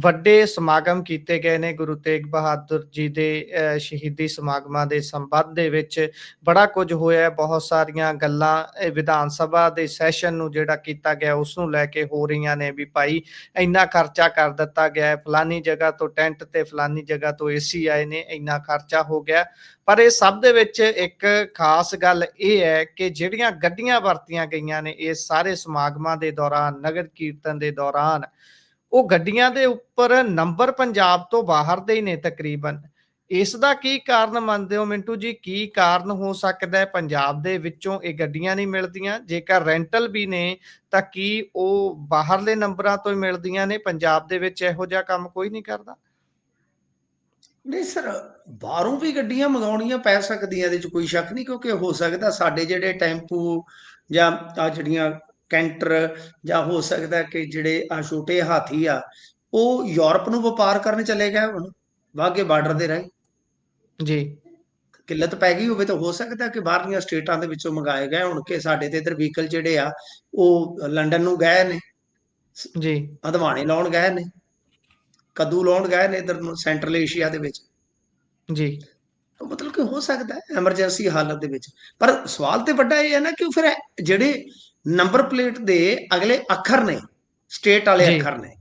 ਵੱਡੇ ਸਮਾਗਮ ਕੀਤੇ ਗਏ ਨੇ। ਗੁਰੂ ਤੇਗ ਬਹਾਦਰ ਜੀ ਦੇ ਸ਼ਹੀਦੀ ਸਮਾਗਮਾਂ ਦੇ ਸੰਬੰਧ ਦੇ ਵਿੱਚ ਬੜਾ ਕੁਝ ਹੋਇਆ। ਬਹੁਤ ਸਾਰੀਆਂ ਗੱਲਾਂ ਵਿਧਾਨ ਸਭਾ ਦੇ ਸੈਸ਼ਨ ਨੂੰ ਜਿਹੜਾ ਕੀਤਾ ਗਿਆ ਉਸ ਨੂੰ ਲੈ ਕੇ ਹੋ ਰਹੀਆਂ ਨੇ ਵੀ ਭਾਈ ਇੰਨਾ ਖਰਚਾ ਕਰ ਦਿੱਤਾ ਗਿਆ ਹੈ, ਫਲਾਨੀ ਜਗ੍ਹਾ ਤੋਂ ਟੈਂਟ ਤੇ ਫਲਾਨੀ ਜਗ੍ਹਾ ਤੋਂ AC ਆਏ ਨੇ, ਇੰਨਾ ਖਰਚਾ ਹੋ ਗਿਆ। ਪਰ ਇਹ ਸਭ ਦੇ ਵਿੱਚ ਇੱਕ ਖਾਸ ਗੱਲ ਇਹ ਹੈ ਕਿ ਜਿਹੜੀਆਂ ਗੱਡੀਆਂ ਵਰਤੀਆਂ ਗਈਆਂ ਨੇ ਇਸ ਸਾਰੇ ਸਮਾਗਮਾਂ ਦੇ ਦੌਰਾਨ, ਨਗਰ ਕੀਰਤਨ ਦੇ ਦੌਰਾਨ, ਉਹ ਗੱਡੀਆਂ ਦੇ ਉੱਪਰ ਨੰਬਰ ਪੰਜਾਬ ਤੋਂ ਬਾਹਰ ਦੇ ਹੀ ਨੇ ਤਕਰੀਬਨ। ਇਸ ਦਾ ਕੀ ਕਾਰਨ ਮੰਨਦੇ ਹੋ ਮਿੰਟੂ ਜੀ? ਕੀ ਕਾਰਨ ਹੋ ਸਕਦਾ ਹੈ ਪੰਜਾਬ ਦੇ ਵਿੱਚੋਂ ਇਹ ਗੱਡੀਆਂ ਨਹੀਂ ਮਿਲਦੀਆਂ? ਜੇਕਰ ਰੈਂਟਲ ਵੀ ਨੇ ਤਾਂ ਕੀ ਉਹ ਬਾਹਰਲੇ ਨੰਬਰਾਂ ਤੋਂ ਹੀ ਮਿਲਦੀਆਂ ਨੇ? ਪੰਜਾਬ ਦੇ ਵਿੱਚ ਇਹੋ ਜਿਹਾ ਕੰਮ ਕੋਈ ਨਹੀਂ ਕਰਦਾ? ਨਹੀਂ ਸਰ, ਬਾਹਰੋਂ ਵੀ ਗੱਡੀਆਂ ਮੰਗਾਉਣੀਆਂ ਪੈ ਸਕਦੀਆਂ, ਇਹਦੇ 'ਚ ਕੋਈ ਸ਼ੱਕ ਨਹੀਂ। ਕਿਉਂਕਿ ਹੋ ਸਕਦਾ ਸਾਡੇ ਜਿਹੜੇ ਟੈਂਪੂ ਜਾਂ ਆ ਜਿਹੜੀਆਂ ਕੈਂਟਰ, ਜਾਂ ਹੋ ਸਕਦਾ ਕਿ ਜਿਹੜੇ ਆ ਛੋਟੇ ਹਾਥੀ ਆ, ਉਹ ਯੂਰਪ ਨੂੰ ਵਪਾਰ ਕਰਨ ਚਲੇ ਗਏ ਹੁਣ ਵਾਘੇ ਬਾਰਡਰ ਦੇ ਰਾਹੀਂ। ਜੀ, ਕਿੱਲਤ ਪੈ ਗਈ ਹੋਵੇ ਤਾਂ ਹੋ ਸਕਦਾ ਕਿ ਬਾਹਰਲੀਆਂ ਸਟੇਟਾਂ ਦੇ ਵਿੱਚੋਂ ਮੰਗਾਏ ਗਏ ਹੁਣ, ਕਿ ਸਾਡੇ ਤੇ ਇੱਧਰ ਵਹੀਕਲ ਜਿਹੜੇ ਆ ਉਹ ਲੰਡਨ ਨੂੰ ਗਏ ਨੇ, ਜੀ, ਹਦਵਾਣੇ ਲਾਉਣ ਗਏ ਨੇ, ਕੱਦੂ ਲਾਉਣ ਗਏ ਨੇ ਇੱਧਰ ਨੂੰ ਸੈਂਟਰਲ ਏਸ਼ੀਆ ਦੇ ਵਿੱਚ। ਜੀ, ਮਤਲਬ ਕਿ ਹੋ ਸਕਦਾ ਹੈ ਐਮਰਜੈਂਸੀ ਹਾਲਤ ਦੇ ਵਿੱਚ। ਪਰ ਸਵਾਲ ਤੇ ਵੱਡਾ ਇਹ ਹੈ ਨਾ ਕਿ ਫਿਰ ਜਿਹੜੇ ਨੰਬਰ ਪਲੇਟ ਦੇ ਅਗਲੇ ਅੱਖਰ ਨੇ, ਸਟੇਟ ਵਾਲੇ ਜੀ, ਅੱਖਰ ਨੇ, ਜੀ,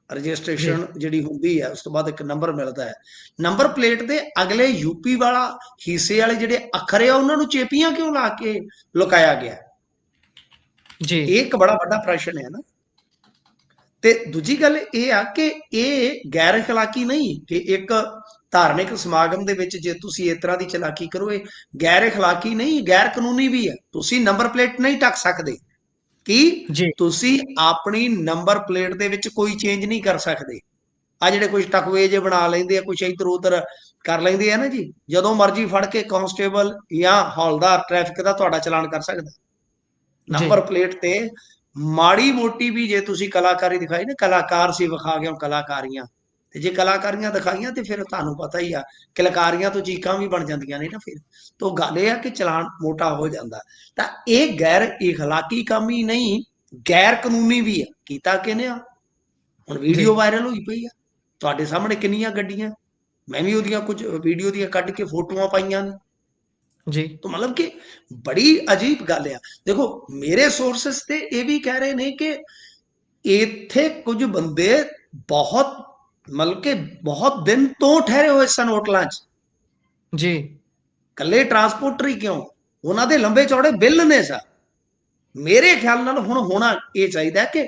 ਰਜਿਸਟ੍ਰੇਸ਼ਨ ਜਿਹੜੀ ਹੁੰਦੀ ਹੈ ਉਸ ਤੋਂ ਬਾਅਦ ਇੱਕ ਨੰਬਰ ਮਿਲਦਾ ਹੈ, ਨੰਬਰ ਪਲੇਟ ਦੇ ਅਗਲੇ ਯੂਪੀ ਵਾਲਾ ਹਿੱਸੇ ਵਾਲੇ ਜਿਹੜੇ ਅੱਖਰ ਆ ਉਹਨਾਂ ਨੂੰ ਚੇਪੀਆਂ ਕਿਉਂ ਲਾ ਕੇ ਲੁਕਾਇਆ ਗਿਆ? ਜੀ, ਇਹ ਇੱਕ ਬੜਾ ਵੱਡਾ ਪ੍ਰਸ਼ਨ ਹੈ ਨਾ। ਤੇ ਦੂਜੀ ਗੱਲ ਇਹ ਆ ਕਿ ਇਹ ਗੈਰ ਅਖਲਾਕੀ ਨਹੀਂ ਕਿ ਇੱਕ ਧਾਰਮਿਕ ਸਮਾਗਮ ਦੇ ਵਿੱਚ ਜੇ ਤੁਸੀਂ ਇਸ ਤਰ੍ਹਾਂ ਦੀ ਚਲਾਕੀ ਕਰੋ, ਇਹ ਗੈਰ ਅਖਲਾਕੀ ਨਹੀਂ, ਗੈਰ ਕਾਨੂੰਨੀ ਵੀ ਹੈ। ਤੁਸੀਂ ਨੰਬਰ ਪਲੇਟ ਨਹੀਂ ਢੱਕ ਸਕਦੇ। ਕੀ ਜੀ, ਤੁਸੀਂ ਆਪਣੀ ਨੰਬਰ ਪਲੇਟ ਦੇ ਵਿੱਚ ਕੋਈ ਚੇਂਜ ਨਹੀਂ ਕਰ ਸਕਦੇ। ਆ ਜਿਹੜੇ ਕੁਝ ਟਕਵੇ ਜੇ ਬਣਾ ਲੈਂਦੇ ਆ, ਕੁਝ ਇੱਧਰ ਉੱਧਰ ਕਰ ਲੈਂਦੇ ਆ ਨਾ ਜੀ, ਜਦੋਂ ਮਰਜ਼ੀ ਫੜ ਕੇ ਕਾਂਸਟੇਬਲ ਜਾਂ ਹੌਲਦਾਰ ਟ੍ਰੈਫਿਕ ਦਾ ਤੁਹਾਡਾ ਚਲਾਨ ਕਰ ਸਕਦਾ। ਜੀ, ਨੰਬਰ ਪਲੇਟ ਤੇ ਮਾੜੀ ਮੋਟੀ ਵੀ ਜੇ ਤੁਸੀਂ ਕਲਾਕਾਰੀ ਦਿਖਾਈ ਨਾ, ਕਲਾਕਾਰ ਸੀ ਵਿਖਾ ਗਿਆ ਕਲਾਕਾਰੀਆਂ, ਤੇ ਜੇ ਕਲਾਕਾਰੀਆਂ ਦਿਖਾਈਆਂ ਤੇ ਫਿਰ ਤੁਹਾਨੂੰ ਪਤਾ ਹੀ ਆ ਕਲਾਕਾਰੀਆਂ ਤੋਂ ਚੀਕਾਂ ਵੀ ਬਣ ਜਾਂਦੀਆਂ ਨੇ ਨਾ। ਫਿਰ ਤੋਂ ਗੱਲ ਇਹ ਆ ਕਿ ਚਲਾਨ ਮੋਟਾ ਹੋ ਜਾਂਦਾ। ਤਾਂ ਇਹ ਗੈਰ ਇਖਲਾਕੀ ਕੰਮ ਹੀ ਨਹੀਂ, ਗੈਰ ਕਾਨੂੰਨੀ ਵੀ ਆ। ਕੀਤਾ ਕਿਹਨੇ ਆ? ਹੁਣ ਜੀ, ਵੀਡੀਓ ਵਾਇਰਲ ਹੋਈ ਪਈ ਆ ਤੁਹਾਡੇ ਸਾਹਮਣੇ, ਕਿੰਨੀਆਂ ਗੱਡੀਆਂ, ਮੈਂ ਵੀ ਉਹਦੀਆਂ ਕੁਝ ਵੀਡੀਓ ਦੀਆਂ ਕੱਢ ਕੇ ਫੋਟੋਆਂ ਪਾਈਆਂ ਨੇ। ਜੀ, तो मतलब कि बड़ी अजीब गल आ। देखो मेरे सोर्सेस ते ये भी कह रहे ने कि इत्थे कुछ बंदे बहुत मतलब कि बहुत दिन तो ठहरे हुए सन होटलों च। जी, कल्ले ट्रांसपोर्टर ही क्यों, उन्हां दे लंबे चौड़े बिल ने सा। मेरे ख्याल नाल हुण होना ये चाहिए कि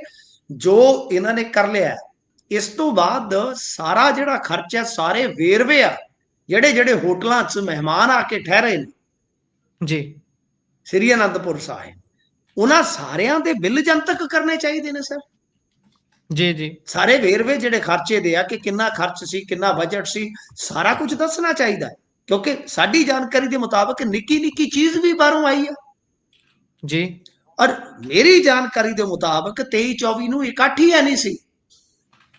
जो इन्हां ने कर लिया, इस तो बाद सारा जिहड़ा खर्चा, सारे वेरवे आ ਜਿਹੜੇ ਜਿਹੜੇ ਹੋਟਲਾਂ 'ਚ ਮਹਿਮਾਨ ਆ ਕੇ ਠਹਿਰੇ ਨੇ जी, ਸ੍ਰੀ ਅਨੰਦਪੁਰ ਸਾਹਿਬ, ਉਹਨਾਂ ਸਾਰਿਆਂ ਦੇ ਬਿੱਲ ਜਨਤਕ ਕਰਨੇ ਚਾਹੀਦੇ ਨੇ ਸਰ। जी, जी, ਸਾਰੇ ਵੇਰਵੇ ਜਿਹੜੇ ਖਰਚੇ ਦੇ ਆ ਕਿ ਕਿੰਨਾ ਖਰਚ ਸੀ, ਕਿੰਨਾ ਬਜਟ ਸੀ, ਸਾਰਾ ਕੁਝ ਦੱਸਣਾ ਚਾਹੀਦਾ ਹੈ। ਕਿਉਂਕਿ ਸਾਡੀ ਜਾਣਕਾਰੀ ਦੇ ਮੁਤਾਬਕ ਨਿੱਕੀ ਨਿੱਕੀ ਚੀਜ਼ ਵੀ ਬਾਹਰੋਂ ਆਈ ਆ। जी, ਔਰ ਮੇਰੀ ਜਾਣਕਾਰੀ ਦੇ ਮੁਤਾਬਕ 23-24 ਨੂੰ ਇਕੱਠ ਹੀ ਨਹੀਂ ਸੀ।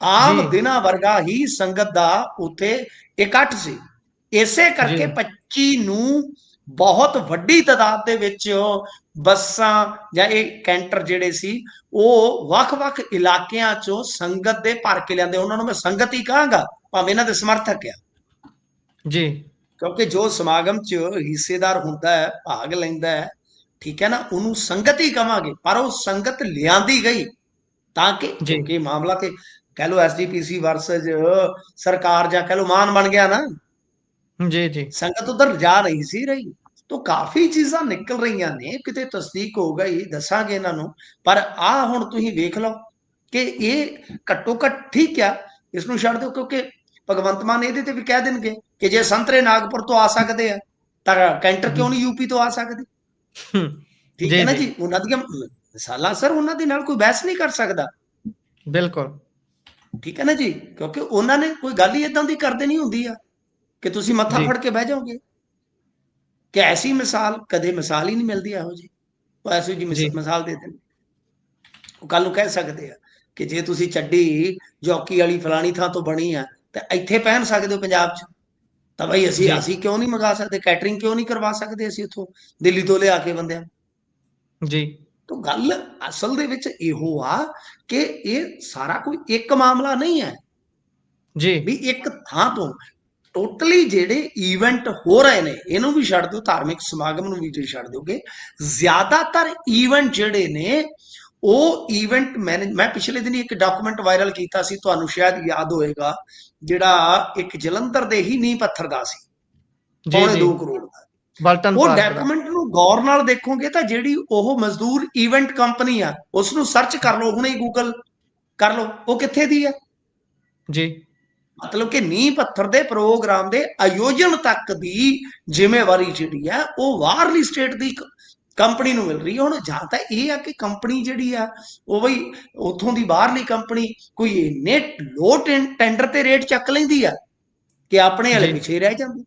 ਆਮ जी, ਦਿਨਾਂ ਵਰਗਾ ਹੀ ਸੰਗਤ ਦਾ ਉੱਥੇ ਇਕੱਠ ਸੀ। ਇਸੇ जी, ਕਰਕੇ 25 ਨੂੰ ਬਹੁਤ ਵੱਡੀ ਤਾਦਾਦ ਦੇ ਵਿੱਚ ਬੱਸਾਂ ਜਾਂ ਇਹ ਕੈਂਟਰ ਜਿਹੜੇ ਸੀ ਉਹ ਵੱਖ-ਵੱਖ ਇਲਾਕਿਆਂ ਚੋਂ ਸੰਗਤ ਦੇ ਭਰ ਕੇ ਲਿਆਂਦੇ। ਉਹਨਾਂ ਨੂੰ ਮੈਂ ਸੰਗਤ ਹੀ ਕਹਾਂਗਾ, ਭਾਵੇਂ ਇਹਨਾਂ ਦੇ ਸਮਰਥਕ ਆ, जी, ਕਿਉਂਕਿ ਜੋ ਸਮਾਗਮ 'ਚ ਹਿੱਸੇਦਾਰ ਹੁੰਦਾ ਹੈ, ਭਾਗ ਲੈਂਦਾ ਹੈ, ਠੀਕ ਹੈ ਨਾ, ਉਹਨੂੰ ਸੰਗਤ ਹੀ ਕਵਾਂਗੇ। ਪਰ ਉਹ ਸੰਗਤ ਲਿਆਂਦੀ ਗਈ ਤਾਂ ਕਿ, जी, ਕਿਉਂਕਿ ਮਾਮਲਾ ਤੇ ਕਹਿ ਲਓ ਐਸਜੀਪੀਸੀ ਵਰਸਜ ਸਰਕਾਰ ਜਾਂ ਕਹਿ ਲਓ ਮਾਨ ਬਣ ਗਿਆ ਨਾ, जी, जी, ਸੰਗਤ ਉਧਰ ਜਾ ਰਹੀ ਸੀ ਰਹੀ। तो काफी चीज़ां निकल रही ने, किते तस्दीक हो गई, दसांगे इन्हां नूं। पर आ हुण तुसीं वेख लो कि ये घट्टो घट ठीक आ, इसनूं छड्ड दिओ, क्योंकि भगवंत मान इहदे ते भी कह देणगे कि जे संतरे नागपुर तो आ सकदे आ तां कैंटर क्यों नहीं यूपी तो आ सकदे। ठीक जी, है ना जी, जी, उन्हां दीआं मिसालां सर, उन्हां दे नाल कोई बहस नहीं कर सकदा। बिल्कुल, ठीक है ना जी, क्योंकि उन्हां ने कोई गल ही इदां दी कर देनी हुंदी आ कि तुसीं मत्था जी, फड़ के बह जाओगे। कि ऐसी मिसाल कदे मिसाल ही नहीं मिलती ਇਹੋ ਜੀ, ਉਹ ਐਸੀ ਜੀ जी, ਮਿਸਾਲ ਦੇ ਦੇਣ। ਉਹ ਕੱਲ ਨੂੰ ਕਹਿ ਸਕਦੇ ਆ ਕਿ ਜੇ ਤੁਸੀਂ ਚੱਡੀ ਜੌਕੀ ਵਾਲੀ ਫਲਾਣੀ ਥਾਂ ਤੋਂ ਬਣੀ ਆ ਤੇ ਇੱਥੇ ਪਹਿਨ ਸਕਦੇ ਹੋ ਪੰਜਾਬ 'ਚ, ਤਾਂ ਬਈ ਅਸੀਂ जी, ਅਸੀਂ ਕਿਉਂ ਨਹੀਂ ਮੰਗਾ ਸਕਦੇ, ਕੈਟਰਿੰਗ ਕਿਉਂ ਨਹੀਂ ਕਰਵਾ ਸਕਦੇ ਅਸੀਂ ਉੱਥੋਂ ਦਿੱਲੀ ਤੋਂ ਲਿਆ ਕੇ ਬੰਦਿਆਂ। जी, ਤਾਂ ਗੱਲ ਅਸਲ ਦੇ ਵਿੱਚ ਇਹੋ ਆ ਕਿ ਇਹ ਸਾਰਾ ਕੋਈ ਇੱਕ ਮਾਮਲਾ ਨਹੀਂ ਹੈ जी, ਵੀ ਇੱਕ ਥਾਂ ਤੋਂ ਟੋਟਲੀ ਜਿਹੜੇ ਈਵੈਂਟ ਹੋ ਰਹੇ ਨੇ, ਇਹਨੂੰ ਵੀ ਛੱਡ ਦਿਓ, ਧਾਰਮਿਕ ਸਮਾਗਮ ਨੂੰ ਵੀ ਤੁਸੀਂ ਛੱਡ ਦਿਓਗੇ, ਜ਼ਿਆਦਾਤਰ ਈਵੈਂਟ ਜਿਹੜੇ ਨੇ ਉਹ ਈਵੈਂਟ ਮੈਂ ਪਿਛਲੇ ਦਿਨੀ ਇੱਕ ਡਾਕੂਮੈਂਟ ਵਾਇਰਲ ਕੀਤਾ ਸੀ, ਤੁਹਾਨੂੰ ਸ਼ਾਇਦ ਯਾਦ ਹੋਏਗਾ, ਜਿਹੜਾ ਇੱਕ ਜਲੰਧਰ ਦੇ ਹੀ ਨੀਂਹ ਪੱਥਰ ਦਾ ਸੀ, जी, ਪੌਣੇ जी, 2 ਕਰੋੜ ਦਾ। बल्टन ਉਹ पार्क दा, ਡਾਕੂਮੈਂਟ ਨੂੰ ਗੌਰ ਨਾਲ ਦੇਖੋਗੇ ਤਾਂ ਜਿਹੜੀ ਉਹ ਮਜ਼ਦੂਰ ਈਵੈਂਟ ਕੰਪਨੀ ਆ, ਉਸ ਨੂੰ ਸਰਚ ਕਰ ਲਓ, ਹੁਣੇ ਗੂਗਲ ਕਰ ਲਓ, ਉਹ ਕਿੱਥੇ ਦੀ ਆ। जी, ਮਤਲਬ ਕਿ ਨੀਂਹ ਪੱਥਰ ਦੇ ਪ੍ਰੋਗਰਾਮ ਦੇ ਆਯੋਜਨ ਤੱਕ ਦੀ ਜ਼ਿੰਮੇਵਾਰੀ ਜਿਹੜੀ ਆ ਉਹ ਬਾਹਰਲੀ ਸਟੇਟ ਦੀ ਕੰਪਨੀ ਨੂੰ ਮਿਲ ਰਹੀ ਹੈ। ਹੁਣ ਜਾਂ ਤਾਂ ਇਹ ਆ ਕਿ ਕੰਪਨੀ ਜਿਹੜੀ ਆ ਉਹ ਬਈ ਉੱਥੋਂ ਦੀ ਬਾਹਰਲੀ ਕੰਪਨੀ ਕੋਈ ਇੰਨੇ ਲੋ ਟੈਂਡਰ ਤੇ ਰੇਟ ਚੱਕ ਲੈਂਦੀ ਆ ਕਿ ਆਪਣੇ ਵਾਲੇ जी, ਪਿੱਛੇ ਰਹਿ ਜਾਂਦੇ,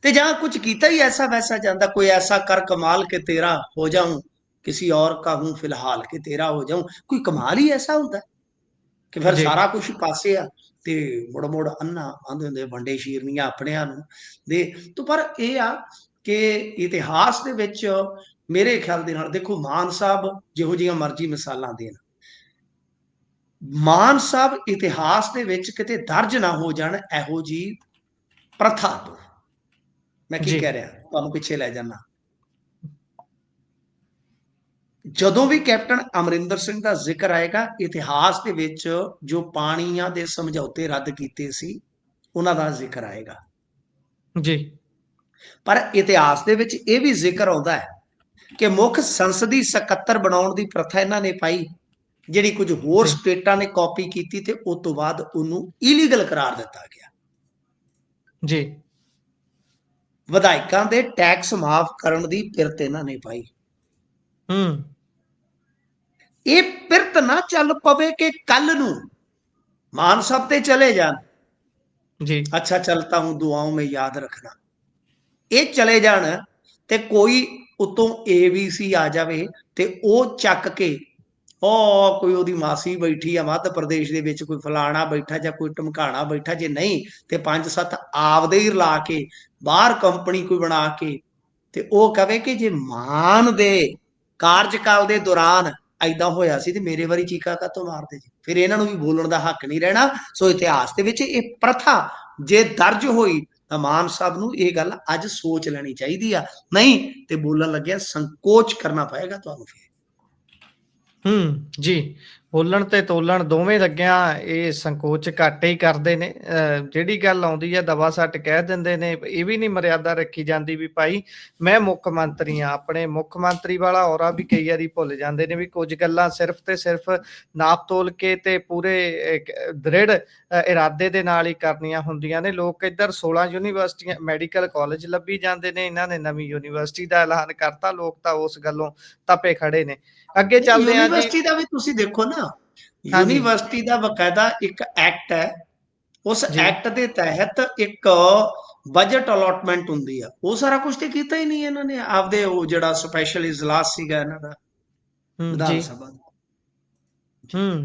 ਤੇ ਜਾਂ ਕੁਝ ਕੀਤਾ ਹੀ ਐਸਾ ਵੈਸਾ ਜਾਂਦਾ, ਕੋਈ ਐਸਾ ਕਰ ਕਮਾਲ ਕੇ ਤੇਰਾ ਹੋ ਜਾऊं, किसी और का हूं फिलहाल के तेरा हो जाऊं, कोई कमाल ही ऐसा होता है कि फिर जी, ਸਾਰਾ ਕੁਝ ਪਾਸੇ ਆ ਤੇ ਮੁੜ ਮੁੜ ਅੰਨਾ ਆਂਦੇ ਹੁੰਦੇ ਵੰਡੇ ਸ਼ੀਰਨੀਆਂ ਆਪਣਿਆਂ ਨੂੰ ਦੇ। ਤੋਂ ਪਰ ਇਹ ਆ ਕਿ ਇਤਿਹਾਸ ਦੇ ਵਿੱਚ ਮੇਰੇ ਖਿਆਲ ਦੇ ਨਾਲ ਦੇਖੋ, ਮਾਨ ਸਾਹਿਬ ਜਿਹੋ ਜਿਹੀਆਂ ਮਰਜ਼ੀ ਮਿਸਾਲਾਂ ਦੇਣ, ਮਾਨ ਸਾਹਿਬ ਇਤਿਹਾਸ ਦੇ ਵਿੱਚ ਕਿਤੇ ਦਰਜ ਨਾ ਹੋ ਜਾਣ ਇਹੋ ਜੀ ਪ੍ਰਥਾ ਤੋਂ। ਮੈਂ ਕੀ जी, ਕਹਿ ਰਿਹਾ, ਤੁਹਾਨੂੰ ਪਿੱਛੇ ਲੈ ਜਾਣਾ। ਜਦੋਂ ਵੀ ਕੈਪਟਨ ਅਮਰਿੰਦਰ ਸਿੰਘ ਦਾ ਜ਼ਿਕਰ ਆਏਗਾ, ਇਤਿਹਾਸ ਦੇ ਵਿੱਚ ਜੋ ਪਾਣੀਆਂ ਦੇ ਸਮਝੌਤੇ ਰੱਦ ਕੀਤੇ ਸੀ ਉਹਨਾਂ ਦਾ ਜ਼ਿਕਰ ਆਏਗਾ। जी, ਪਰ ਇਤਿਹਾਸ ਦੇ ਵਿੱਚ ਇਹ ਵੀ ਜ਼ਿਕਰ ਆਉਂਦਾ ਹੈ ਕਿ ਮੁੱਖ ਸੰਸਦੀ ਸਕੱਤਰ ਬਣਾਉਣ ਦੀ ਪ੍ਰਥਾ ਇਹਨਾਂ ਨੇ ਪਾਈ, ਜਿਹੜੀ ਕੁਝ ਹੋਰ ਜੀ, ਸਟੇਟਾਂ ਨੇ ਕਾਪੀ ਕੀਤੀ ਤੇ ਉਸ ਤੋਂ ਬਾਅਦ ਉਹਨੂੰ ਇਲੀਗਲ ਕਰਾਰ ਦਿੱਤਾ ਗਿਆ। ਜੀ, ਵਿਧਾਇਕਾਂ ਦੇ ਟੈਕਸ ਮਾਫ ਕਰਨ ਦੀ ਪਿਰਤ ਇਹਨਾਂ ਨੇ ਪਾਈ। ਹੂੰ, ਇਹ ਪਿਰਤ ਨਾ ਚੱਲ ਪਵੇ ਕਿ ਕੱਲ ਨੂੰ ਮਾਨ ਸਾਹਿਬ ਤੇ ਚਲੇ ਜਾਣ, ਜੀ, अच्छा चलता हूं दुआओं में याद रखना, ਇਹ ਚਲੇ ਜਾਣ ਤੇ ਕੋਈ ਉਤੋਂ ABC ਆ ਜਾਵੇ ਤੇ ਉਹ ਚੱਕ ਕੇ ਉਹ ਕੋਈ ਉਹਦੀ ਮਾਸੀ ਬੈਠੀ ਆ ਮੱਧ ਪ੍ਰਦੇਸ਼ ਦੇ ਵਿੱਚ, ਕੋਈ ਫਲਾਣਾ ਬੈਠਾ ਜਾਂ ਕੋਈ ਢਮਕਾਣਾ ਬੈਠਾ, ਜੇ ਨਹੀਂ ਤੇ 5-7 ਆਪਦੇ ਹੀ ਰਲਾ ਕੇ ਬਾਹਰ ਕੰਪਨੀ ਕੋਈ ਬਣਾ ਕੇ ਤੇ ਉਹ ਕਵੇ ਕਿ ਜੇ ਮਾਨ ਦੇ ਕਾਰਜਕਾਲ ਦੇ ਦੌਰਾਨ ਐਦਾਂ ਹੋਇਆ ਸੀ ਤੇ ਮੇਰੇ ਵਾਰੀ ਚੀਕਾ ਕਾਤੋਂ ਮਾਰਦੇ ਜੀ, ਫਿਰ ਇਹਨਾਂ ਨੂੰ ਵੀ ਬੋਲਣ ਦਾ ਹੱਕ ਨਹੀਂ ਰਹਿਣਾ। ਸੋ ਇਤਿਹਾਸ ਦੇ ਵਿੱਚ ਇਹ ਪ੍ਰਥਾ ਜੇ ਦਰਜ ਹੋਈ ਤਾਂ ਮਾਨ ਸਾਹਿਬ ਨੂੰ ਇਹ ਗੱਲ ਅੱਜ ਸੋਚ ਲੈਣੀ ਚਾਹੀਦੀ ਆ, ਨਹੀਂ ਤੇ ਬੋਲਣ ਲੱਗਿਆ ਸੰਕੋਚ ਕਰਨਾ ਪਏਗਾ ਤੁਹਾਨੂੰ ਫਿਰ। ਜੀ, ਬੋਲਣ ਤੇ ਤੋਲਣ ਦੋਵੇਂ ਲੱਗਿਆਂ ਇਹ ਸੰਕੋਚ ਘੱਟ ਹੀ ਕਰਦੇ ਨੇ। ਜਿਹੜੀ ਗੱਲ ਆਉਂਦੀ ਹੈ ਦਵਾ ਸੱਟ ਕਹਿ ਦਿੰਦੇ ਨੇ। ਇਹ ਵੀ ਨਹੀਂ ਮਰਿਆਦਾ ਰੱਖੀ ਜਾਂਦੀ ਵੀ ਭਾਈ ਮੈਂ ਮੁੱਖ ਮੰਤਰੀ ਹਾਂ, ਆਪਣੇ ਮੁੱਖ ਮੰਤਰੀ ਵਾਲਾ ਔਰਾ ਵੀ ਕਈ ਵਾਰੀ ਭੁੱਲ ਜਾਂਦੇ ਨੇ ਵੀ ਕੁਝ ਗੱਲਾਂ ਸਿਰਫ ਤੇ ਸਿਰਫ ਨਾਪ ਤੋਲ ਕੇ ਤੇ ਪੂਰੇ ਦ੍ਰਿੜ ਇਰਾਦੇ ਦੇ ਨਾਲ ਹੀ ਕਰਨੀਆਂ ਹੁੰਦੀਆਂ ਨੇ। ਲੋਕ ਇੱਧਰ 16 ਯੂਨੀਵਰਸਿਟੀਆਂ ਮੈਡੀਕਲ ਕਾਲਜ ਲੱਭੀ ਜਾਂਦੇ ਨੇ, ਇਹਨਾਂ ਨੇ ਨਵੀਂ ਯੂਨੀਵਰਸਿਟੀ ਦਾ ਐਲਾਨ ਕਰਤਾ, ਲੋਕ ਤਾਂ ਉਸ ਗੱਲੋਂ ਤਪੇ ਖੜੇ ਨੇ। ਅੱਗੇ ਚੱਲਦੇ ਹਾਂ ਜੀ। ਯੂਨੀਵਰਸਿਟੀ ਦਾ ਵੀ ਤੁਸੀਂ ਦੇਖੋ ਨਾ, ਹਾਂਜੀ, ਯੂਨੀਵਰਸਿਟੀ ਦਾ ਬਕਾਇਦਾ ਇੱਕ ਐਕਟ ਹੈ, ਉਸ ਜੀ, ਐਕਟ ਦੇ ਤਹਿਤ ਇੱਕ ਬਜਟ ਅਲਾਟਮੈਂਟ ਹੁੰਦੀ ਆ, ਉਹ ਸਾਰਾ ਕੁਝ ਤੇ ਕੀਤਾ ਹੀ ਨਹੀਂ ਇਹਨਾਂ ਨੇ। ਆਪਦੇ ਉਹ ਜਿਹੜਾ ਸਪੈਸ਼ਲ ਇਜਲਾਸ ਸੀਗਾ ਇਹਨਾਂ ਦਾ ਵਿਧਾਨ ਜੀ, ਸਭਾ ਦਾ।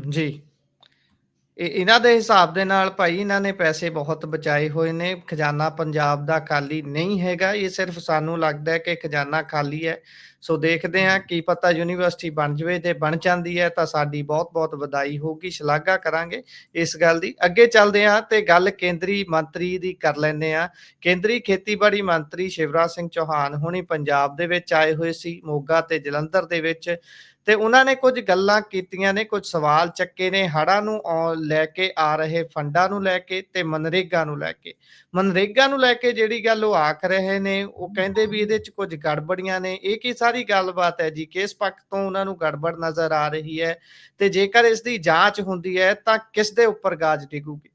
ਜੀ। ਇਹਨਾਂ ਦੇ ਹਿਸਾਬ ਦੇ ਨਾਲ ਭਾਈ ਇਹਨਾਂ ਨੇ ਪੈਸੇ ਬਹੁਤ ਬਚਾਏ ਹੋਏ ਨੇ। ਖਜ਼ਾਨਾ ਪੰਜਾਬ ਦਾ ਖਾਲੀ ਨਹੀਂ ਹੈਗਾ। ਇਹ ਸਿਰਫ ਸਾਨੂੰ ਲੱਗਦਾ ਹੈ ਕਿ ਖਜ਼ਾਨਾ ਖਾਲੀ ਹੈ। ਸੋ ਦੇਖਦੇ ਹਾਂ, ਕੀ ਪਤਾ ਯੂਨੀਵਰਸਿਟੀ ਬਣ ਜਾਵੇ, ਤੇ ਬਣ ਜਾਂਦੀ ਹੈ ਤਾਂ ਸਾਡੀ ਬਹੁਤ-ਬਹੁਤ ਵਧਾਈ ਹੋਊਗੀ, ਸ਼ਲਾਘਾ ਕਰਾਂਗੇ ਇਸ ਗੱਲ ਦੀ। ਅੱਗੇ ਚੱਲਦੇ ਹਾਂ ਤੇ ਗੱਲ ਕੇਂਦਰੀ ਮੰਤਰੀ ਦੀ ਕਰ ਲੈਂਦੇ ਹਾਂ। ਕੇਂਦਰੀ ਖੇਤੀਬਾੜੀ ਮੰਤਰੀ ਸ਼ਿਵਰਾਜ ਸਿੰਘ ਚੌਹਾਨ ਹੁਣੀ ਪੰਜਾਬ ਦੇ ਵਿੱਚ ਆਏ ਹੋਏ ਸੀ, ਮੋਗਾ ਤੇ ਜਲੰਧਰ ਦੇ ਵਿੱਚ, ਤੇ ਉਹਨਾਂ ਨੇ ਕੁਝ ਗੱਲਾਂ ਕੀਤੀਆਂ ਨੇ, ਕੁਝ ਸਵਾਲ ਚੱਕੇ ਨੇ ਹੜ੍ਹਾਂ ਨੂੰ ਲੈ ਕੇ ਆ ਰਹੇ ਫੰਡਾਂ ਨੂੰ ਲੈ ਕੇ ਤੇ ਮਨਰੇਗਾ ਨੂੰ ਲੈ ਕੇ। ਮਨਰੇਗਾ ਨੂੰ ਲੈ ਕੇ ਜਿਹੜੀ ਗੱਲ ਉਹ ਆਖ ਰਹੇ ਨੇ, ਉਹ ਕਹਿੰਦੇ ਵੀ ਇਹਦੇ 'ਚ ਕੁਝ ਗੜਬੜੀਆਂ ਨੇ। ਇਹ ਕੀ ਸਾਰੀ ਗੱਲਬਾਤ ਹੈ ਜੀ? ਕਿਸ ਪੱਖ ਤੋਂ ਉਹਨਾਂ ਨੂੰ ਗੜਬੜ ਨਜ਼ਰ ਆ ਰਹੀ ਹੈ ਤੇ ਜੇਕਰ ਇਸ ਦੀ ਜਾਂਚ ਹੁੰਦੀ ਹੈ ਤਾਂ ਕਿਸ ਦੇ ਉੱਪਰ ਗਾਜ ਡਿੱਗੂਗੀ?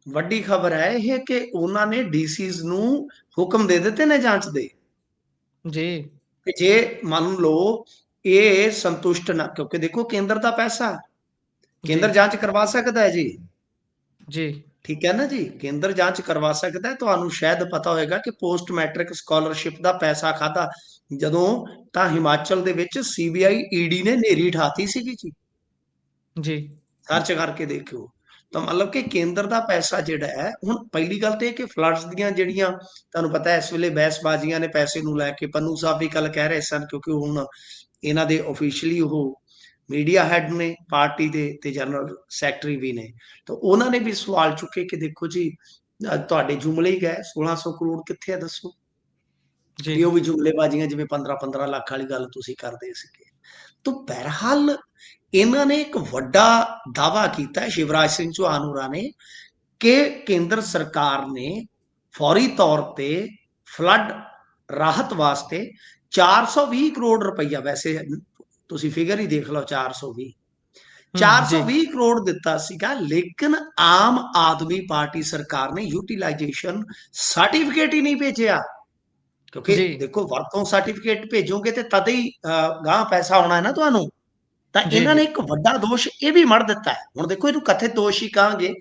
ਵੱਡੀ ਖਬਰ ਹੈ ਇਹ ਕਿ ਉਹਨਾਂ ਨੇ ਡੀਸੀਜ਼ ਨੂੰ ਹੁਕਮ ਦੇ ਦਿੱਤੇ ਨੇ ਜਾਂਚ ਦੇ, ਜੀ, ਕਿ ਜੇ ਮੰਨ ਲਓ ਇਹ ਸੰਤੁਸ਼ਟ ਨਾ, ਕਿਉਂਕਿ ਦੇਖੋ ਕੇਂਦਰ ਦਾ ਪੈਸਾ, ਜੀ, ਕੇਂਦਰ ਜਾਂਚ ਕਰਵਾ ਸਕਦਾ ਹੈ ਜੀ। ਜੀ, ਠੀਕ ਹੈ ਨਾ ਜੀ, ਕੇਂਦਰ ਜਾਂਚ ਕਰਵਾ ਸਕਦਾ ਹੈ। ਤੁਹਾਨੂੰ ਸ਼ਾਇਦ ਪਤਾ ਹੋਵੇਗਾ ਕਿ ਪੋਸਟ ਮੈਟ੍ਰਿਕ ਸਕਾਲਰਸ਼ਿਪ ਦਾ ਪੈਸਾ ਖਾਦਾ ਜਦੋਂ, ਤਾਂ ਹਿਮਾਚਲ ਦੇ ਵਿੱਚ ਸੀਬੀਆਈ ਈਡੀ ਨੇ ਨੇਰੀ ਠਾਤੀ ਸੀਗੀ ਜੀ, ਜੀ, ਸਰਚ ਕਰਕੇ ਦੇਖਿਓ। ਤਾਂ ਮਤਲਬ ਕਿ ਕੇਂਦਰ ਦਾ ਪੈਸਾ ਜਿਹੜਾ ਹੈ, ਹੁਣ ਪਹਿਲੀ ਗੱਲ ਤੇ ਇਹ ਕਿ ਫਲੱਡਸ ਦੀਆਂ ਜਿਹੜੀਆਂ ਤੁਹਾਨੂੰ ਪਤਾ ਹੈ ਇਸ ਵੇਲੇ ਬਹਿਸਬਾਜ਼ੀਆਂ ਨੇ ਪੈਸੇ ਨੂੰ ਲੈ ਕੇ, ਪੰਨੂ ਸਾਹਿਬ ਵੀ ਕੱਲ ਕਹਿ ਰਹੇ ਸਨ, ਕਿਉਂਕਿ ਹੁਣ ਇਹਨਾਂ ਦੇ ਆਫੀਸ਼ੀਅਲੀ ਉਹ ਮੀਡੀਆ ਹੈਡ ਨੇ ਪਾਰਟੀ ਦੇ ਤੇ ਜਨਰਲ ਸੈਕਟਰੀ ਵੀ ਨੇ, ਤਾਂ ਉਹਨਾਂ ਨੇ ਵੀ ਸਵਾਲ ਚੁੱਕੇ ਕਿ ਦੇਖੋ ਜੀ ਤੁਹਾਡੇ ਜੁਮਲੇ ਹੀ ਗਏ, 1600 ਕਰੋੜ ਕਿੱਥੇ ਆ ਦੱਸੋ। ਜੀ, ਵੀ ਉਹ ਵੀ ਜੁਮਲੇਬਾਜ਼ੀਆਂ, ਜਿਵੇਂ 15-15 ਲੱਖ ਵਾਲੀ ਗੱਲ ਤੁਸੀਂ ਕਰਦੇ ਸੀਗੇ। ਤਾਂ ਬਹਰਹਾਲ ਇਹਨਾਂ ਨੇ ਇੱਕ ਵੱਡਾ ਦਾਅਵਾ ਕੀਤਾ ਸ਼ਿਵਰਾਜ ਸਿੰਘ ਚੌਹਾਨ ਹੋਰਾਂ ਨੇ ਕਿ ਕੇਂਦਰ ਸਰਕਾਰ ਨੇ ਫੌਰੀ ਤੌਰ ਤੇ ਫਲੱਡ ਰਾਹਤ ਵਾਸਤੇ 420 ਕਰੋੜ ਰੁਪਈਆ, ਵੈਸੇ ਤੁਸੀਂ ਫਿਗਰ ਹੀ ਦੇਖ ਲਓ, 420 ਜੀ, 420 ਕਰੋੜ ਦਿੱਤਾ ਸੀਗਾ, ਲੇਕਿਨ ਆਮ ਆਦਮੀ ਪਾਰਟੀ ਸਰਕਾਰ ਨੇ ਯੂਟਿਲਾਈਜੇਸ਼ਨ ਸਰਟੀਫਿਕੇਟ ਹੀ ਨਹੀਂ ਭੇਜਿਆ। ਕਿਉਂਕਿ ਜੀ, ਦੇਖੋ ਵਰਤੋਂ ਸਰਟੀਫਿਕੇਟ ਭੇਜੋਗੇ ਤੇ ਤਦ ਹੀ ਗਾਂ ਪੈਸਾ ਆਉਣਾ ਹੈ ਨਾ ਤੁਹਾਨੂੰ। ਤਾਂ ਜੀ, ਇਹਨਾਂ ਜੀ, ਨੇ ਇੱਕ ਵੱਡਾ ਦੋਸ਼ ਇਹ ਵੀ ਮੜ ਦਿੱਤਾ ਹੈ। ਹੁਣ ਦੇਖੋ ਇਹਨੂੰ ਕਥਿਤ ਦੋਸ਼ ਹੀ ਕਹਾਂਗੇ,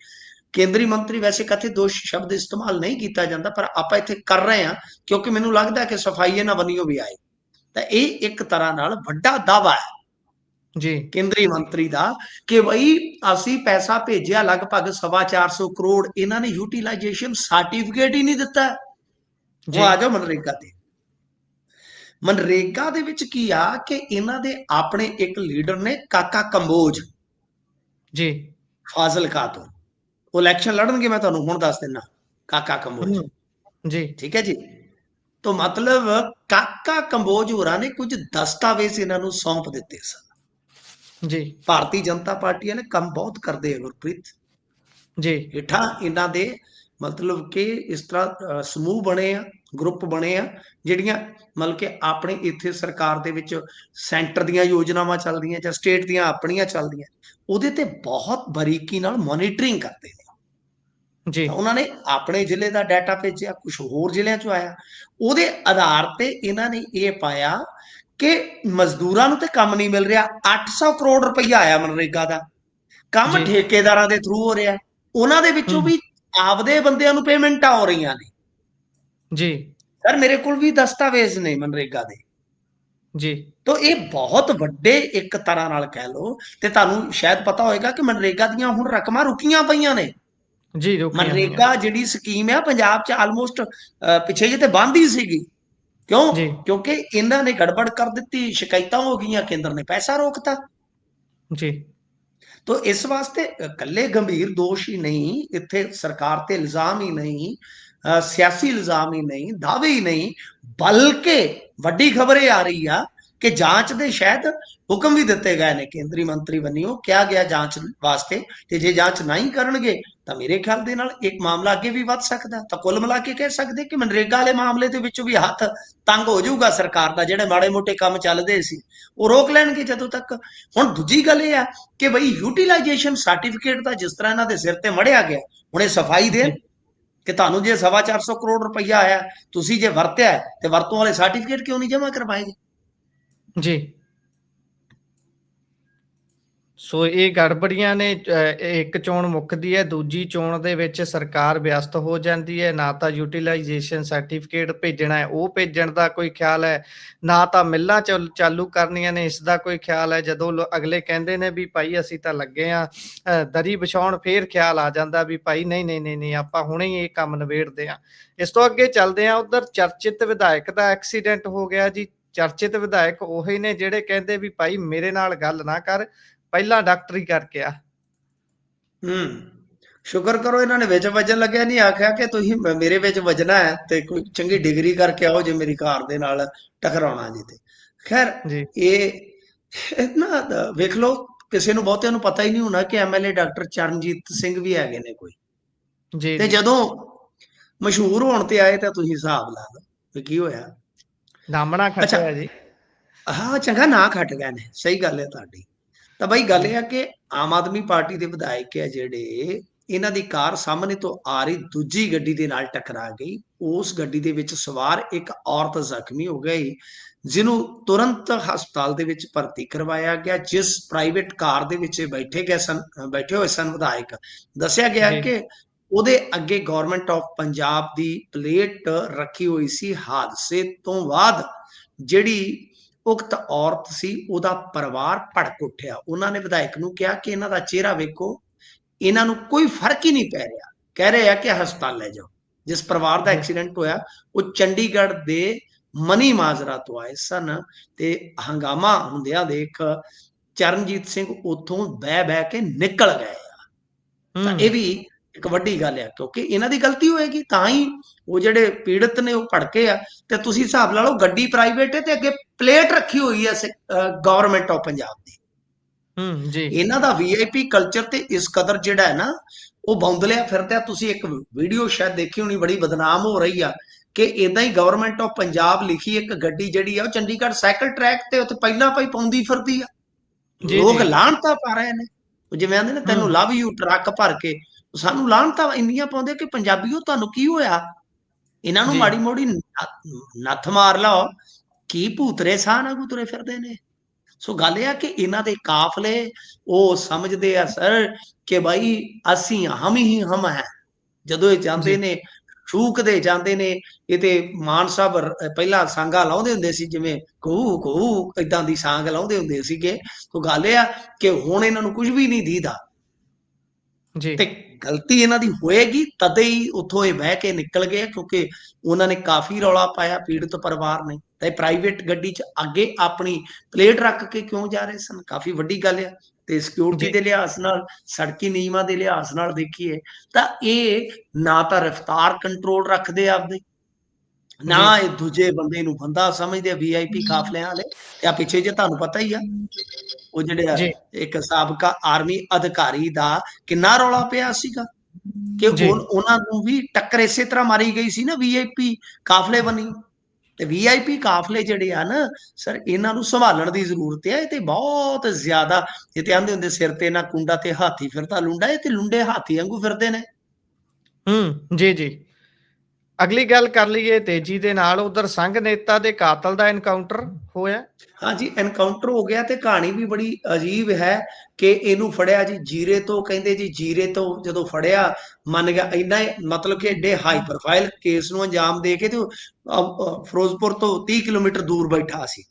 ਕੇਂਦਰੀ ਮੰਤਰੀ, ਵੈਸੇ ਕਥਿਤ ਦੋਸ਼ ਸ਼ਬਦ ਇਸਤੇਮਾਲ ਨਹੀਂ ਕੀਤਾ ਜਾਂਦਾ, ਪਰ ਆਪਾਂ ਇੱਥੇ ਕਰ ਰਹੇ ਹਾਂ ਕਿਉਂਕਿ ਮੈਨੂੰ ਲੱਗਦਾ ਕਿ ਸਫਾਈ ਇਹਨਾਂ ਬੰਨਿਓ ਵੀ ਆਏ। ਤਾਂ ਇਹ ਇੱਕ ਤਰ੍ਹਾਂ ਨਾਲ ਵੱਡਾ ਦਾਅਵਾ ਹੈ ਜੀ, ਕੇਂਦਰੀ ਮੰਤਰੀ ਦਾ ਕਿ ਬਈ ਅਸੀਂ ਪੈਸਾ ਭੇਜਿਆ ਲਗਭਗ 425 ਕਰੋੜ, ਇਹਨਾਂ ਨੇ ਯੂਟਿਲਾਈਜੇਸ਼ਨ ਸਰਟੀਫਿਕੇਟ ਹੀ ਨਹੀਂ ਦਿੱਤਾ। ਉਹ ਜੀ, ਆ ਜਾਓ ਮਨਰੇਗਾ ਤੇ। ਮਨਰੇਗਾ ਦੇ ਵਿੱਚ ਕੀ ਆ ਕਿ ਇਹਨਾਂ ਦੇ ਆਪਣੇ ਇੱਕ ਲੀਡਰ ਨੇ, ਕਾਕਾ ਕੰਬੋਜ, ਜੀ, ਫਾਜ਼ਿਲਕਾ ਤੋਂ, ਉਹ ਇਲੈਕਸ਼ਨ ਲੜਨਗੇ, ਮੈਂ ਤੁਹਾਨੂੰ ਹੁਣ ਦੱਸ ਦਿੰਦਾ, ਕਾਕਾ ਕੰਬੋਜ। ਜੀ, ਠੀਕ ਹੈ ਜੀ। ਤਾਂ ਮਤਲਬ ਕਾਕਾ ਕੰਬੋਜ ਹੋਰਾਂ ਨੇ ਕੁਝ ਦਸਤਾਵੇਜ਼ ਇਹਨਾਂ ਨੂੰ ਸੌਂਪ ਦਿੱਤੇ ਸਨ। ਜੀ, ਭਾਰਤੀ ਜਨਤਾ ਪਾਰਟੀ ਨੇ ਕੰਮ ਬਹੁਤ ਕਰਦੇ ਆ ਗੁਰਪ੍ਰੀਤ, ਜੀ, ਹੇਠਾਂ ਇਹਨਾਂ ਦੇ ਮਤਲਬ ਕਿ ਇਸ ਤਰ੍ਹਾਂ ਸਮੂਹ ਬਣੇ ਆ ਗਰੁੱਪ ਬਣੇ ਆ ਜਿਹੜੀਆਂ ਮਤਲਬ ਕਿ ਆਪਣੇ ਇੱਥੇ ਸਰਕਾਰ ਦੇ ਵਿੱਚ ਸੈਂਟਰ ਦੀਆਂ ਯੋਜਨਾਵਾਂ ਚੱਲਦੀਆਂ ਜਾਂ ਸਟੇਟ ਦੀਆਂ ਆਪਣੀਆਂ ਚੱਲਦੀਆਂ, ਉਹਦੇ ਤੇ ਬਹੁਤ ਬਾਰੀਕੀ ਨਾਲ ਮੋਨੀਟਰਿੰਗ ਕਰਦੇ ਨੇ। ਜੀ, ਤਾਂ ਉਹਨਾਂ ਨੇ ਆਪਣੇ ਜ਼ਿਲ੍ਹੇ ਦਾ ਡਾਟਾ ਭੇਜਿਆ, ਕੁਝ ਹੋਰ ਜ਼ਿਲ੍ਹਿਆਂ ਚੋਂ ਆਇਆ, ਉਹਦੇ ਆਧਾਰ ਤੇ ਇਹਨਾਂ ਨੇ ਇਹ ਪਾਇਆ ਕਿ ਮਜ਼ਦੂਰਾਂ ਨੂੰ ਤੇ ਕੰਮ ਨਹੀਂ ਮਿਲ ਰਿਹਾ। 800 ਕਰੋੜ ਰੁਪਈਆ ਆਇਆ ਮਨਰੇਗਾ ਦਾ, ਕੰਮ ਜੀ, ਠੇਕੇਦਾਰਾਂ ਦੇ ਥਰੂ ਹੋ ਰਿਹਾ, ਉਹਨਾਂ ਦੇ ਵਿੱਚੋਂ ਹੂੰ, ਵੀ ਆਪਦੇ ਬੰਦਿਆਂ ਨੂੰ ਪੇਮੈਂਟਾਂ ਹੋ ਰਹੀਆਂ ਨੇ। ਜੀ, ਸਰ ਮੇਰੇ ਕੋਲ ਵੀ ਦਸਤਾਵੇਜ਼ ਨੇ ਮਨਰੇਗਾ ਦੇ। ਜੀ, ਤੋ ਇਹ ਬਹੁਤ ਵੱਡੇ ਇੱਕ ਤਰ੍ਹਾਂ ਨਾਲ ਕਹਿ ਲਓ, ਤੇ ਤੁਹਾਨੂੰ ਸ਼ਾਇਦ ਪਤਾ ਹੋਏਗਾ ਕਿ ਮਨਰੇਗਾ ਦੀਆਂ ਹੁਣ ਰਕਮਾਂ ਰੁਕੀਆਂ ਪਈਆਂ ਨੇ। ਜੀ, ਰੁਕੀਆਂ ਹੋਈਆਂ। ਮਨਰੇਗਾ ਜਿਹੜੀ ਸਕੀਮ ਹੈ ਪੰਜਾਬ 'ਚ ਆਲਮੋਸਟ ਪਿੱਛੇ ਜਿਹੇ ਤੇ ਬੰਦ ਹੀ ਸੀਗੀ। ਕਿਉਂ? ਜੀ, ਕਿਉਂਕਿ ਇਹਨਾਂ ਨੇ ਗੜਬੜ ਕਰ ਦਿੱਤੀ, ਸ਼ਿਕਾਇਤਾਂ ਹੋ ਗਈਆਂ, ਕੇਂਦਰ ਨੇ ਪੈਸਾ ਰੋਕਤਾ। ਜੀ, ਤੋ ਇਸ ਵਾਸਤੇ ਇਕੱਲੇ ਗੰਭੀਰ ਦੋਸ਼ ਹੀ ਨਹੀਂ, ਇੱਥੇ ਸਰਕਾਰ ਤੇ ਇਲਜ਼ਾਮ ਹੀ ਨਹੀਂ, ਸਿਆਸੀ ਇਲਜ਼ਾਮ ਹੀ ਨਹੀਂ, ਦਾਅਵੇ ਹੀ ਨਹੀਂ, ਬਲਕਿ ਵੱਡੀ ਖਬਰ ਇਹ ਆ ਰਹੀ ਆ ਕਿ ਜਾਂਚ ਦੇ ਸ਼ਾਇਦ ਹੁਕਮ ਵੀ ਦਿੱਤੇ ਗਏ ਨੇ ਕੇਂਦਰੀ ਮੰਤਰੀ ਵੱਲੋਂ, ਕਿਹਾ ਗਿਆ ਜਾਂਚ ਵਾਸਤੇ। ਤੇ ਜੇ ਜਾਂਚ ਨਹੀਂ ਕਰਨਗੇ ਤਾਂ ਮੇਰੇ ਖਿਆਲ ਦੇ ਨਾਲ ਇੱਕ ਮਾਮਲਾ ਅੱਗੇ ਵੀ ਵੱਧ ਸਕਦਾ। ਤਾਂ ਕੁੱਲ ਮਿਲਾ ਕੇ ਕਹਿ ਸਕਦੇ ਕਿ ਮਨਰੇਗਾ ਵਾਲੇ ਮਾਮਲੇ ਦੇ ਵਿੱਚੋਂ ਵੀ ਹੱਥ ਤੰਗ ਹੋ ਜਾਊਗਾ ਸਰਕਾਰ ਦਾ। ਜਿਹੜੇ ਮਾੜੇ ਮੋਟੇ ਕੰਮ ਚੱਲਦੇ ਸੀ ਉਹ ਰੋਕ ਲੈਣਗੇ ਜਦੋਂ ਤੱਕ। ਹੁਣ ਦੂਜੀ ਗੱਲ ਇਹ ਆ ਕਿ ਬਈ ਯੂਟੀਲਾਈਜੇਸ਼ਨ ਸਰਟੀਫਿਕੇਟ ਦਾ ਜਿਸ ਤਰ੍ਹਾਂ ਇਹਨਾਂ ਦੇ ਸਿਰ ਤੇ ਮੜਿਆ ਗਿਆ, ਹੁਣ ਇਹ ਸਫਾਈ ਦੇਣ ਜੀ, ਕਿ ਤੁਹਾਨੂੰ ਜੇ 450 ਕਰੋੜ ਰੁਪਈਆ ਆਇਆ, ਤੁਸੀਂ ਜੇ ਵਰਤਿਆ ਤੇ ਵਰਤੋਂ ਵਾਲੇ ਸਰਟੀਫਿਕੇਟ ਕਿਉਂ ਨਹੀਂ ਜਮ੍ਹਾਂ ਕਰਵਾਏ? ਜੀ। ਸੋ ਇਹ ਗੜਬੜੀਆਂ ਨੇ, ਇੱਕ ਚੋਣ ਮੁੱਕਦੀ ਹੈ, ਦੂਜੀ ਚੋਣ ਦੇ ਵਿੱਚ ਸਰਕਾਰ ਵਿਅਸਤ ਹੋ ਜਾਂਦੀ ਹੈ। ਨਾ ਤਾਂ ਯੂਟੀਲਾਈਜੇਸ਼ਨ ਸਰਟੀਫਿਕੇਟ ਭੇਜਣਾ ਹੈ, ਉਹ ਭੇਜਣ ਦਾ ਕੋਈ ਖਿਆਲ ਹੈ, ਨਾ ਤਾਂ ਮਿੱਲਾਂ ਚਾਲੂ ਕਰਨੀਆਂ ਨੇ, ਇਸ ਦਾ ਕੋਈ ਖਿਆਲ ਹੈ। ਜਦੋਂ ਅਗਲੇ ਕਹਿੰਦੇ ਨੇ ਵੀ ਭਾਈ ਅਸੀਂ ਤਾਂ ਲੱਗੇ ਆ ਦਰੀ ਵਿਛਾਉਣ, ਫੇਰ ਖਿਆਲ ਆ ਜਾਂਦਾ ਵੀ ਭਾਈ ਨਹੀਂ ਨਹੀਂ ਨਹੀਂ ਨਹੀਂ, ਆਪਾਂ ਹੁਣੇ ਹੀ ਇਹ ਕੰਮ ਨਿਬੇੜਦੇ ਆ। ਇਸ ਤੋਂ ਅੱਗੇ ਚੱਲਦੇ ਆ, ਉਧਰ ਚਰਚਿਤ ਵਿਧਾਇਕ ਦਾ ਐਕਸੀਡੈਂਟ ਹੋ ਗਿਆ ਜੀ। ਚਰਚਿਤ ਵਿਧਾਇਕ ਉਹੀ ਨੇ ਜਿਹੜੇ ਕਹਿੰਦੇ ਵੀ ਭਾਈ ਮੇਰੇ ਨਾਲ ਗੱਲ ਨਾ ਕਰ, ਪਹਿਲਾਂ ਡਾਕਟਰੀ ਕਰਕੇ ਆ। ਸ਼ੁਕਰ ਕਰੋ ਇਹਨਾਂ ਨੇ ਵਿੱਚ ਵੱਜਣ ਲੱਗਿਆ ਨਹੀਂ ਆਖਿਆ ਕਿ ਤੁਸੀਂ ਮੇਰੇ ਵਿੱਚ ਵੱਜਣਾ ਹੈ ਤੇ ਕੋਈ ਚੰਗੀ ਡਿਗਰੀ ਕਰਕੇ ਆਓ ਜੇ ਮੇਰੀ ਕਾਰ ਦੇ ਨਾਲ ਟਕਰਾਉਣਾ ਜੀ। ਤੇ ਖੈਰ ਜੀ, ਇਹ ਨਾ ਵੇਖ ਲਓ, ਕਿਸੇ ਨੂੰ ਬਹੁਤਿਆਂ ਨੂੰ ਪਤਾ ਹੀ ਨਹੀਂ ਹੋਣਾ ਕਿ ਐਮਐਲਏ ਡਾਕਟਰ ਚਰਨਜੀਤ ਸਿੰਘ ਵੀ ਹੈਗੇ ਨੇ ਕੋਈ। ਜੀ, ਤੇ ਜੀ। ਜਦੋਂ ਮਸ਼ਹੂਰ ਹੋਣ ਤੇ ਆਏ ਤਾਂ ਤੁਸੀਂ ਹਿਸਾਬ ਲਾ ਲਓ ਵੀ ਕੀ ਹੋਇਆ। ਨਾਮਣਾ ਅੱਛਾ, ਖੱਟਿਆ ਜੀ। ਹਾਂ ਚੰਗਾ ਨਾਂ ਖੱਟ ਗਏ ਨੇ, ਸਹੀ ਗੱਲ ਹੈ ਤੁਹਾਡੀ। ਤਾਂ ਬਈ ਗੱਲ ਇਹ ਆ ਕਿ ਆਮ ਆਦਮੀ ਪਾਰਟੀ ਦੇ ਵਿਧਾਇਕ ਆ ਜਿਹੜੇ, ਇਹਨਾਂ ਦੀ ਕਾਰ ਸਾਹਮਣੇ ਤੋਂ ਆ ਰਹੀ ਦੂਜੀ ਗੱਡੀ ਦੇ ਨਾਲ ਟਕਰਾ ਗਈ। ਉਸ ਗੱਡੀ ਦੇ ਵਿੱਚ ਸਵਾਰ ਇੱਕ ਔਰਤ ਜ਼ਖਮੀ ਹੋ ਗਈ, ਜਿਹਨੂੰ ਤੁਰੰਤ ਹਸਪਤਾਲ ਦੇ ਵਿੱਚ ਭਰਤੀ ਕਰਵਾਇਆ ਗਿਆ। ਜਿਸ ਪ੍ਰਾਈਵੇਟ ਕਾਰ ਦੇ ਵਿੱਚ ਬੈਠੇ ਹੋਏ ਸਨ ਵਿਧਾਇਕ, ਦੱਸਿਆ ਗਿਆ ਜੀ, ਕਿ ਉਹਦੇ ਅੱਗੇ government of Punjab the plate ਰੱਖੀ ਹੋਈ ਸੀ। ਹਾਦਸੇ ਤੋਂ ਬਾਅਦ ਜਿਹੜੀ ਉਕਤ ਔਰਤ ਸੀ, ਉਹਦਾ ਪਰਿਵਾਰ ਭੜਕ ਉੱਠਿਆ। ਉਹਨਾਂ ਨੇ ਵਿਧਾਇਕ ਨੂੰ ਕਿਹਾ ਕਿ ਇਹਨਾਂ ਦਾ ਚਿਹਰਾ ਵੇਖੋ, ਇਹਨਾਂ ਨੂੰ ਕੋਈ ਫਰਕ ਹੀ ਨਹੀਂ ਪੈ ਰਿਹਾ, ਕਹਿ ਰਹੇ ਆ ਕਿ ਹਸਪਤਾਲ ਲੈ ਜਾਓ। ਜਿਸ ਪਰਿਵਾਰ ਦਾ ਜੀ, ਐਕਸੀਡੈਂਟ ਹੋਇਆ ਉਹ ਚੰਡੀਗੜ੍ਹ ਦੇ ਮਨੀ ਮਾਜਰਾ ਤੋਂ ਆਏ ਸਨ, ਤੇ ਹੰਗਾਮਾ ਹੁੰਦਿਆਂ ਦੇਖ ਚਰਨਜੀਤ ਸਿੰਘ ਉੱਥੋਂ ਬਹਿ ਕੇ ਨਿਕਲ ਗਏ। ਤਾਂ ਇਹ ਹੂੰ, ਵੀ ਇੱਕ ਵੱਡੀ ਗੱਲ ਆ, ਕਿਉਂਕਿ ਇਹਨਾਂ ਦੀ ਗਲਤੀ ਹੋਏਗੀ ਤਾਂ ਹੀ ਉਹ ਜਿਹੜੇ ਪੀੜਤ ਨੇ ਉਹ ਭੜਕੇ ਆ। ਤੇ ਤੁਸੀਂ ਹਿਸਾਬ ਲਾ ਲਓ, ਗੱਡੀ ਪ੍ਰਾਈਵੇਟ ਹੈ ਤੇ ਅੱਗੇ ਪਲੇਟ ਰੱਖੀ ਹੋਈ ਹੈ ਗਵਰਨਮੈਂਟ ਆਫ ਪੰਜਾਬ ਦੀ। ਹੂੰ, ਜੀ, ਇਹਨਾਂ ਦਾ ਵੀਆਈਪੀ ਕਲਚਰ ਤੇ ਇਸ ਕਦਰ ਜਿਹੜਾ ਹੈ ਨਾ, ਉਹ ਬੌਂਦਲਿਆ ਫਿਰਦਾ। ਤੁਸੀਂ ਇੱਕ ਵੀਡੀਓ ਸ਼ਾਇਦ ਦੇਖੀ ਹੋਣੀ, ਬੜੀ ਬਦਨਾਮ ਹੋ ਰਹੀ ਆ ਕਿ ਇਦਾਂ ਹੀ ਗਵਰਨਮੈਂਟ ਆਫ ਪੰਜਾਬ ਲਿਖੀ ਇੱਕ ਗੱਡੀ ਜਿਹੜੀ ਆ ਉਹ ਚੰਡੀਗੜ੍ਹ ਸਾਈਕਲ ਟਰੈਕ ਤੇ ਉੱਥੇ ਪਹਿਲਾਂ ਪਾਈ ਪਾਉਂਦੀ ਫਿਰਦੀ ਆ। ਜੀ, ਲੋਕ ਜੀ, ਲਾਹਨਤਾਂ ਪਾ ਰਹੇ ਨੇ। ਜਿਵੇਂ ਆਂਦੇ ਨੇ ਤੈਨੂੰ ਹੂੰ, ਲਵ ਯੂ ਟਰੱਕ ਭਰ ਕੇ, ਸਾਨੂੰ ਲਾਹਨਤਾਂ ਇੰਨੀਆਂ ਪਾਉਂਦੇ ਕਿ ਪੰਜਾਬੀਓ ਤੁਹਾਨੂੰ ਕੀ ਹੋਇਆ? ਇਹਨਾਂ ਨੂੰ ਜੀ, ਮਾੜੀ ਮੋੜੀ ਨੱਥ ਮਾਰ ਲਾਓ, ਕੀ ਭੂਤਰੇ ਸਾਹ ਨਾ ਗੁਤਰੇ ਫਿਰਦੇ ਨੇ। ਸੋ ਗੱਲ ਇਹ ਆ ਕਿ ਇਹਨਾਂ ਦੇ ਕਾਫਲੇ ਉਹ ਸਮਝਦੇ ਆ ਸਰ ਕਿ ਭਾਈ ਅਸੀਂ ਹਮ ਹੀ ਹਮ ਹੈ। ਜਦੋਂ ਇਹ ਜਾਂਦੇ ਜੀ, ਨੇ, ਸ਼ੂਕਦੇ ਜਾਂਦੇ ਨੇ। ਇਹ ਤੇ ਮਾਨ ਸਾਹਿਬ ਪਹਿਲਾਂ ਸਾਂਗਾ ਲਾਉਂਦੇ ਹੁੰਦੇ ਸੀ, ਜਿਵੇਂ ਕਹੂ ਕਹੂ ਏਦਾਂ ਦੀ ਸਾਂਗ ਲਾਉਂਦੇ ਹੁੰਦੇ ਸੀਗੇ। ਸੋ ਗੱਲ ਇਹ ਆ ਕਿ ਹੁਣ ਇਹਨਾਂ ਨੂੰ ਕੁਝ ਵੀ ਨਹੀਂ ਦੀਦਾ, ਜੀ, ਤੇ ਗਲਤੀ ਇਹਨਾਂ ਦੀ ਹੋਏਗੀ ਤਦੇ ਹੀ ਉੱਥੋਂ ਇਹ ਬਹਿ ਕੇ ਨਿਕਲ ਗਏ, ਕਿਉਂਕਿ ਉਹਨਾਂ ਨੇ ਕਾਫੀ ਰੌਲਾ ਪਾਇਆ ਪੀੜਤ ਪਰਿਵਾਰ ਨੇ। ਤੇ ਪ੍ਰਾਈਵੇਟ ਗੱਡੀ 'ਚ ਅੱਗੇ ਆਪਣੀ ਪਲੇਟ ਰੱਖ ਕੇ ਕਿਉਂ ਜਾ ਰਹੇ ਸਨ? ਕਾਫੀ ਵੱਡੀ ਗੱਲ ਆ। ਤੇ ਸਿਕਿਉਰਿਟੀ ਜੀ, ਦੇ ਲਿਹਾਜ਼ ਨਾਲ, ਸੜਕੀ ਨਿਯਮਾਂ ਦੇ ਲਿਹਾਜ਼ ਨਾਲ ਦੇਖੀਏ ਤਾਂ ਇਹ ਨਾ ਤਾਂ ਰਫ਼ਤਾਰ ਕੰਟਰੋਲ ਰੱਖਦੇ ਆਪਦੇ, ਨਾ ਜੀ, ਇਹ ਦੂਜੇ ਬੰਦੇ ਨੂੰ ਬੰਦਾ ਸਮਝਦੇ ਆ ਵੀਆਈਪੀ ਕਾਫਲਿਆਂ ਵਾਲੇ। ਤੇ ਆ ਪਿੱਛੇ ਜੇ ਤੁਹਾਨੂੰ ਪਤਾ ਹੀ ਆ, ਉਹ ਜਿਹੜੇ ਜੀ, ਇੱਕ ਸਾਬਕਾ ਆਰਮੀ ਅਧਿਕਾਰੀ ਦਾ ਕਿੰਨਾ ਰੌਲਾ ਪਿਆ ਸੀਗਾ। ਕਿ ਜੀ, ਉਹਨਾਂ ਨੂੰ ਵੀ ਟੱਕਰ ਇਸੇ ਤਰ੍ਹਾਂ ਮਾਰੀ ਗਈ ਸੀ ਨਾ ਵੀਆਈਪੀ ਕਾਫਲੇ ਬਣੀ। ਤੇ ਵੀਆਈਪੀ ਕਾਫਲੇ ਜਿਹੜੇ ਆ ਨਾ ਸਰ, ਇਹਨਾਂ ਨੂੰ ਸੰਭਾਲਣ ਦੀ ਜ਼ਰੂਰਤ ਹੈ। ਇਹ ਤੇ ਬਹੁਤ ਜ਼ਿਆਦਾ, ਇਹ ਤੇ ਆਂਦੇ ਹੁੰਦੇ ਸਿਰ ਤੇ ਨਾ ਕੁੰਡਾ ਤੇ ਹਾਥੀ ਫਿਰਦਾ ਲੁੰਡਾ, ਇਹ ਤੇ ਲੁੰਡੇ ਹਾਥੀ ਵਾਂਗੂ ਫਿਰਦੇ ਨੇ। ਜੀ, ਜੀ। ਅਗਲੀ ਗੱਲ ਕਰ ਲਈਏ ਤੇਜ਼ੀ ਦੇ ਨਾਲ, ਉਧਰ ਸੰਘ ਨੇਤਾ ਦੇ ਕਾਤਲ ਦਾ ਐਨਕਾਊਂਟਰ ਹੋਇਆ। ਹਾਂਜੀ, ਐਨਕਾਊਂਟਰ ਹੋ ਗਿਆ ਤੇ ਕਹਾਣੀ ਵੀ ਬੜੀ ਅਜੀਬ ਹੈ ਕਿ ਇਹਨੂੰ ਫੜਿਆ ਜੀ ਜੀਰੇ ਤੋਂ, ਕਹਿੰਦੇ ਜੀ ਜੀਰੇ ਤੋਂ ਜਦੋਂ ਫੜਿਆ ਮੰਨ ਗਿਆ। ਇੰਨਾ ਮਤਲਬ ਕਿ ਐਡੇ ਹਾਈ ਪ੍ਰੋਫਾਈਲ ਕੇਸ ਨੂੰ ਅੰਜਾਮ ਦੇ ਕੇ ਤੇ ਫਿਰੋਜ਼ਪੁਰ ਤੋਂ 30 ਕਿਲੋਮੀਟਰ ਦੂਰ ਬੈਠਾ ਸੀ।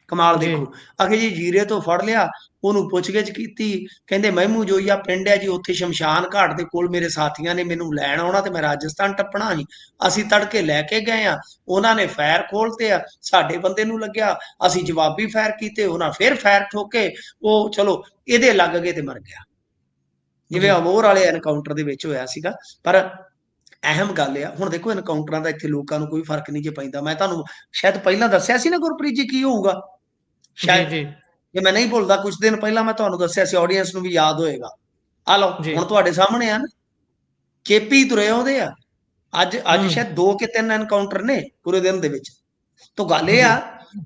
ਕਮਾਲ ਜੀ, ਦੇਖੋ, ਆਖੇ ਜੀ ਜੀਰੇ ਤੋਂ ਫੜ ਲਿਆ, ਉਹਨੂੰ ਪੁੱਛਗਿੱਛ ਕੀਤੀ, ਕਹਿੰਦੇ ਮਹਿਮੂ ਜੋਈਆ ਪਿੰਡ ਹੈ ਜੀ, ਉੱਥੇ ਸ਼ਮਸ਼ਾਨ ਘਾਟ ਦੇ ਕੋਲ ਮੇਰੇ ਸਾਥੀਆਂ ਨੇ ਮੈਨੂੰ ਲੈਣ ਆਉਣਾ ਤੇ ਮੈਂ ਰਾਜਸਥਾਨ ਟੱਪਣਾ ਸੀ। ਅਸੀਂ ਤੜਕੇ ਲੈ ਕੇ ਗਏ ਆ, ਉਹਨਾਂ ਨੇ ਫਾਇਰ ਖੋਲਤੇ ਆ, ਸਾਡੇ ਬੰਦੇ ਨੂੰ ਲੱਗਿਆ, ਅਸੀਂ ਜਵਾਬੀ ਫਾਇਰ ਕੀਤੇ, ਉਹਨਾਂ ਫਿਰ ਫਾਇਰ ਠੋਕੇ, ਉਹ ਚਲੋ ਇਹਦੇ ਲੱਗ ਗਏ ਤੇ ਮਰ ਗਿਆ, ਜਿਵੇਂ ਜੀ, ਅਬੋਹਰ ਵਾਲੇ ਐਨਕਾਊਂਟਰ ਦੇ ਵਿੱਚ ਹੋਇਆ ਸੀਗਾ। ਪਰ ਅਹਿਮ ਗੱਲ ਆ, ਹੁਣ ਦੇਖੋ ਐਨਕਾਊਂਟਰਾਂ ਦਾ ਇੱਥੇ ਲੋਕਾਂ ਨੂੰ ਕੋਈ ਫਰਕ ਨਹੀਂ ਜੇ ਪੈਂਦਾ। ਮੈਂ ਤੁਹਾਨੂੰ ਸ਼ਾਇਦ ਪਹਿਲਾਂ ਦੱਸਿਆ ਸੀ ਨਾ ਗੁਰਪ੍ਰੀਤ ਜੀ ਕੀ ਹੋਊਗਾ, ਜੀ, ਸ਼ਾਇਦ ਜੀ, ਜੇ ਮੈਂ ਨਹੀਂ ਭੁੱਲਦਾ, ਕੁਝ ਦਿਨ ਪਹਿਲਾਂ ਮੈਂ ਤੁਹਾਨੂੰ ਦੱਸਿਆ ਸੀ, ਆਡੀਅנס ਨੂੰ ਵੀ ਯਾਦ ਹੋਏਗਾ। ਆ ਲਓ ਜੀ, ਹੁਣ ਤੁਹਾਡੇ ਸਾਹਮਣੇ ਆ ਨਾ, ਕੇਪੀ ਤੁਰੇ ਆਉਂਦੇ ਆ। ਅੱਜ ਅੱਜ ਹੂੰ, ਸ਼ਾਇਦ 2 ਕਿ 3 ਐਨਕਾਊਂਟਰ ਨੇ ਪੂਰੇ ਦਿਨ ਦੇ ਵਿੱਚ। ਤਾਂ ਗੱਲ ਇਹ ਜੀ, ਆ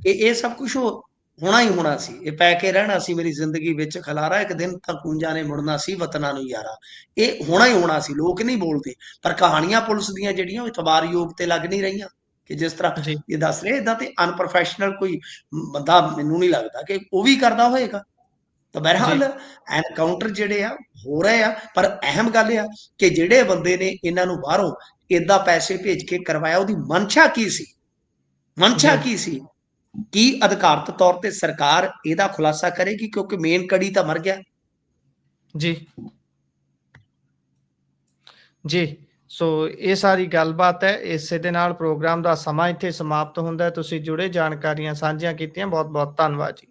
ਕਿ ਇਹ ਸਭ ਕੁਝ ਹੋਣਾ ਹੀ ਹੋਣਾ ਸੀ, ਇਹ ਪੈ ਕੇ ਰਹਿਣਾ ਸੀ ਮੇਰੀ ਜ਼ਿੰਦਗੀ ਵਿੱਚ ਖਲਾਰਾ, ਇੱਕ ਦਿਨ ਤਾਂ ਕੂੰਜਾਂ ਨੇ ਮੁੜਨਾ ਸੀ ਵਤਨਾਂ ਨੂੰ ਯਾਰਾ। ਇਹ ਹੋਣਾ ਹੀ ਹੋਣਾ ਸੀ, ਲੋਕ ਨਹੀਂ ਬੋਲਦੇ, ਪਰ ਕਹਾਣੀਆਂ ਪੁਲਿਸ ਦੀਆਂ ਜਿਹੜੀਆਂ ਉਹ ਇਤਬਾਰਯੋਗ ਤੇ ਲੱਗ ਨਹੀਂ ਰਹੀਆਂ। ਕਿ ਜਿਸ ਤਰ੍ਹਾਂ ਜੀ, ਇਹ ਦੱਸ ਰਹੇ, ਇਦਾਂ ਤੇ ਅਨਪ੍ਰੋਫੈਸ਼ਨਲ ਕੋਈ ਬੰਦਾ ਮੈਨੂੰ ਨਹੀਂ ਲੱਗਦਾ ਕਿ ਉਹ ਵੀ ਕਰਦਾ ਹੋਏਗਾ। ਤਾਂ ਜੀ, ਬਹਰਹਾਲ ਐਨਕਾਊਂਟਰ ਜਿਹੜੇ ਆ ਹੋ ਰਹੇ ਆ, ਪਰ ਅਹਿਮ ਗੱਲ ਇਹ ਆ ਕਿ ਜਿਹੜੇ ਬੰਦੇ ਨੇ ਇਹਨਾਂ ਨੂੰ ਬਾਹਰੋਂ ਏਦਾਂ ਪੈਸੇ ਭੇਜ ਕੇ ਕਰਵਾਇਆ, ਉਹਦੀ ਮਨਸ਼ਾ ਕੀ ਸੀ, ਮਨਸ਼ਾ ਜੀ, ਕੀ ਸੀ। ਕੀ ਅਧਿਕਾਰਤ ਤੌਰ ਤੇ ਸਰਕਾਰ ਇਹਦਾ ਖੁਲਾਸਾ ਕਰੇਗੀ, ਕਿਉਂਕਿ ਮੇਨ ਕੜੀ ਤਾਂ ਮਰ ਗਿਆ। ਜੀ, ਜੀ। ਸੋ ਇਹ ਸਾਰੀ ਗੱਲਬਾਤ ਹੈ। ਇਸੇ ਦੇ ਨਾਲ ਪ੍ਰੋਗਰਾਮ ਦਾ ਸਮਾਂ ਇੱਥੇ ਸਮਾਪਤ ਹੁੰਦਾ ਹੈ। ਤੁਸੀਂ ਜੁੜੇ ਜਾਣਕਾਰੀਆਂ ਸਾਂਝੀਆਂ ਕੀਤੀਆਂ, ਬਹੁਤ ਬਹੁਤ ਧੰਨਵਾਦ ਜੀ।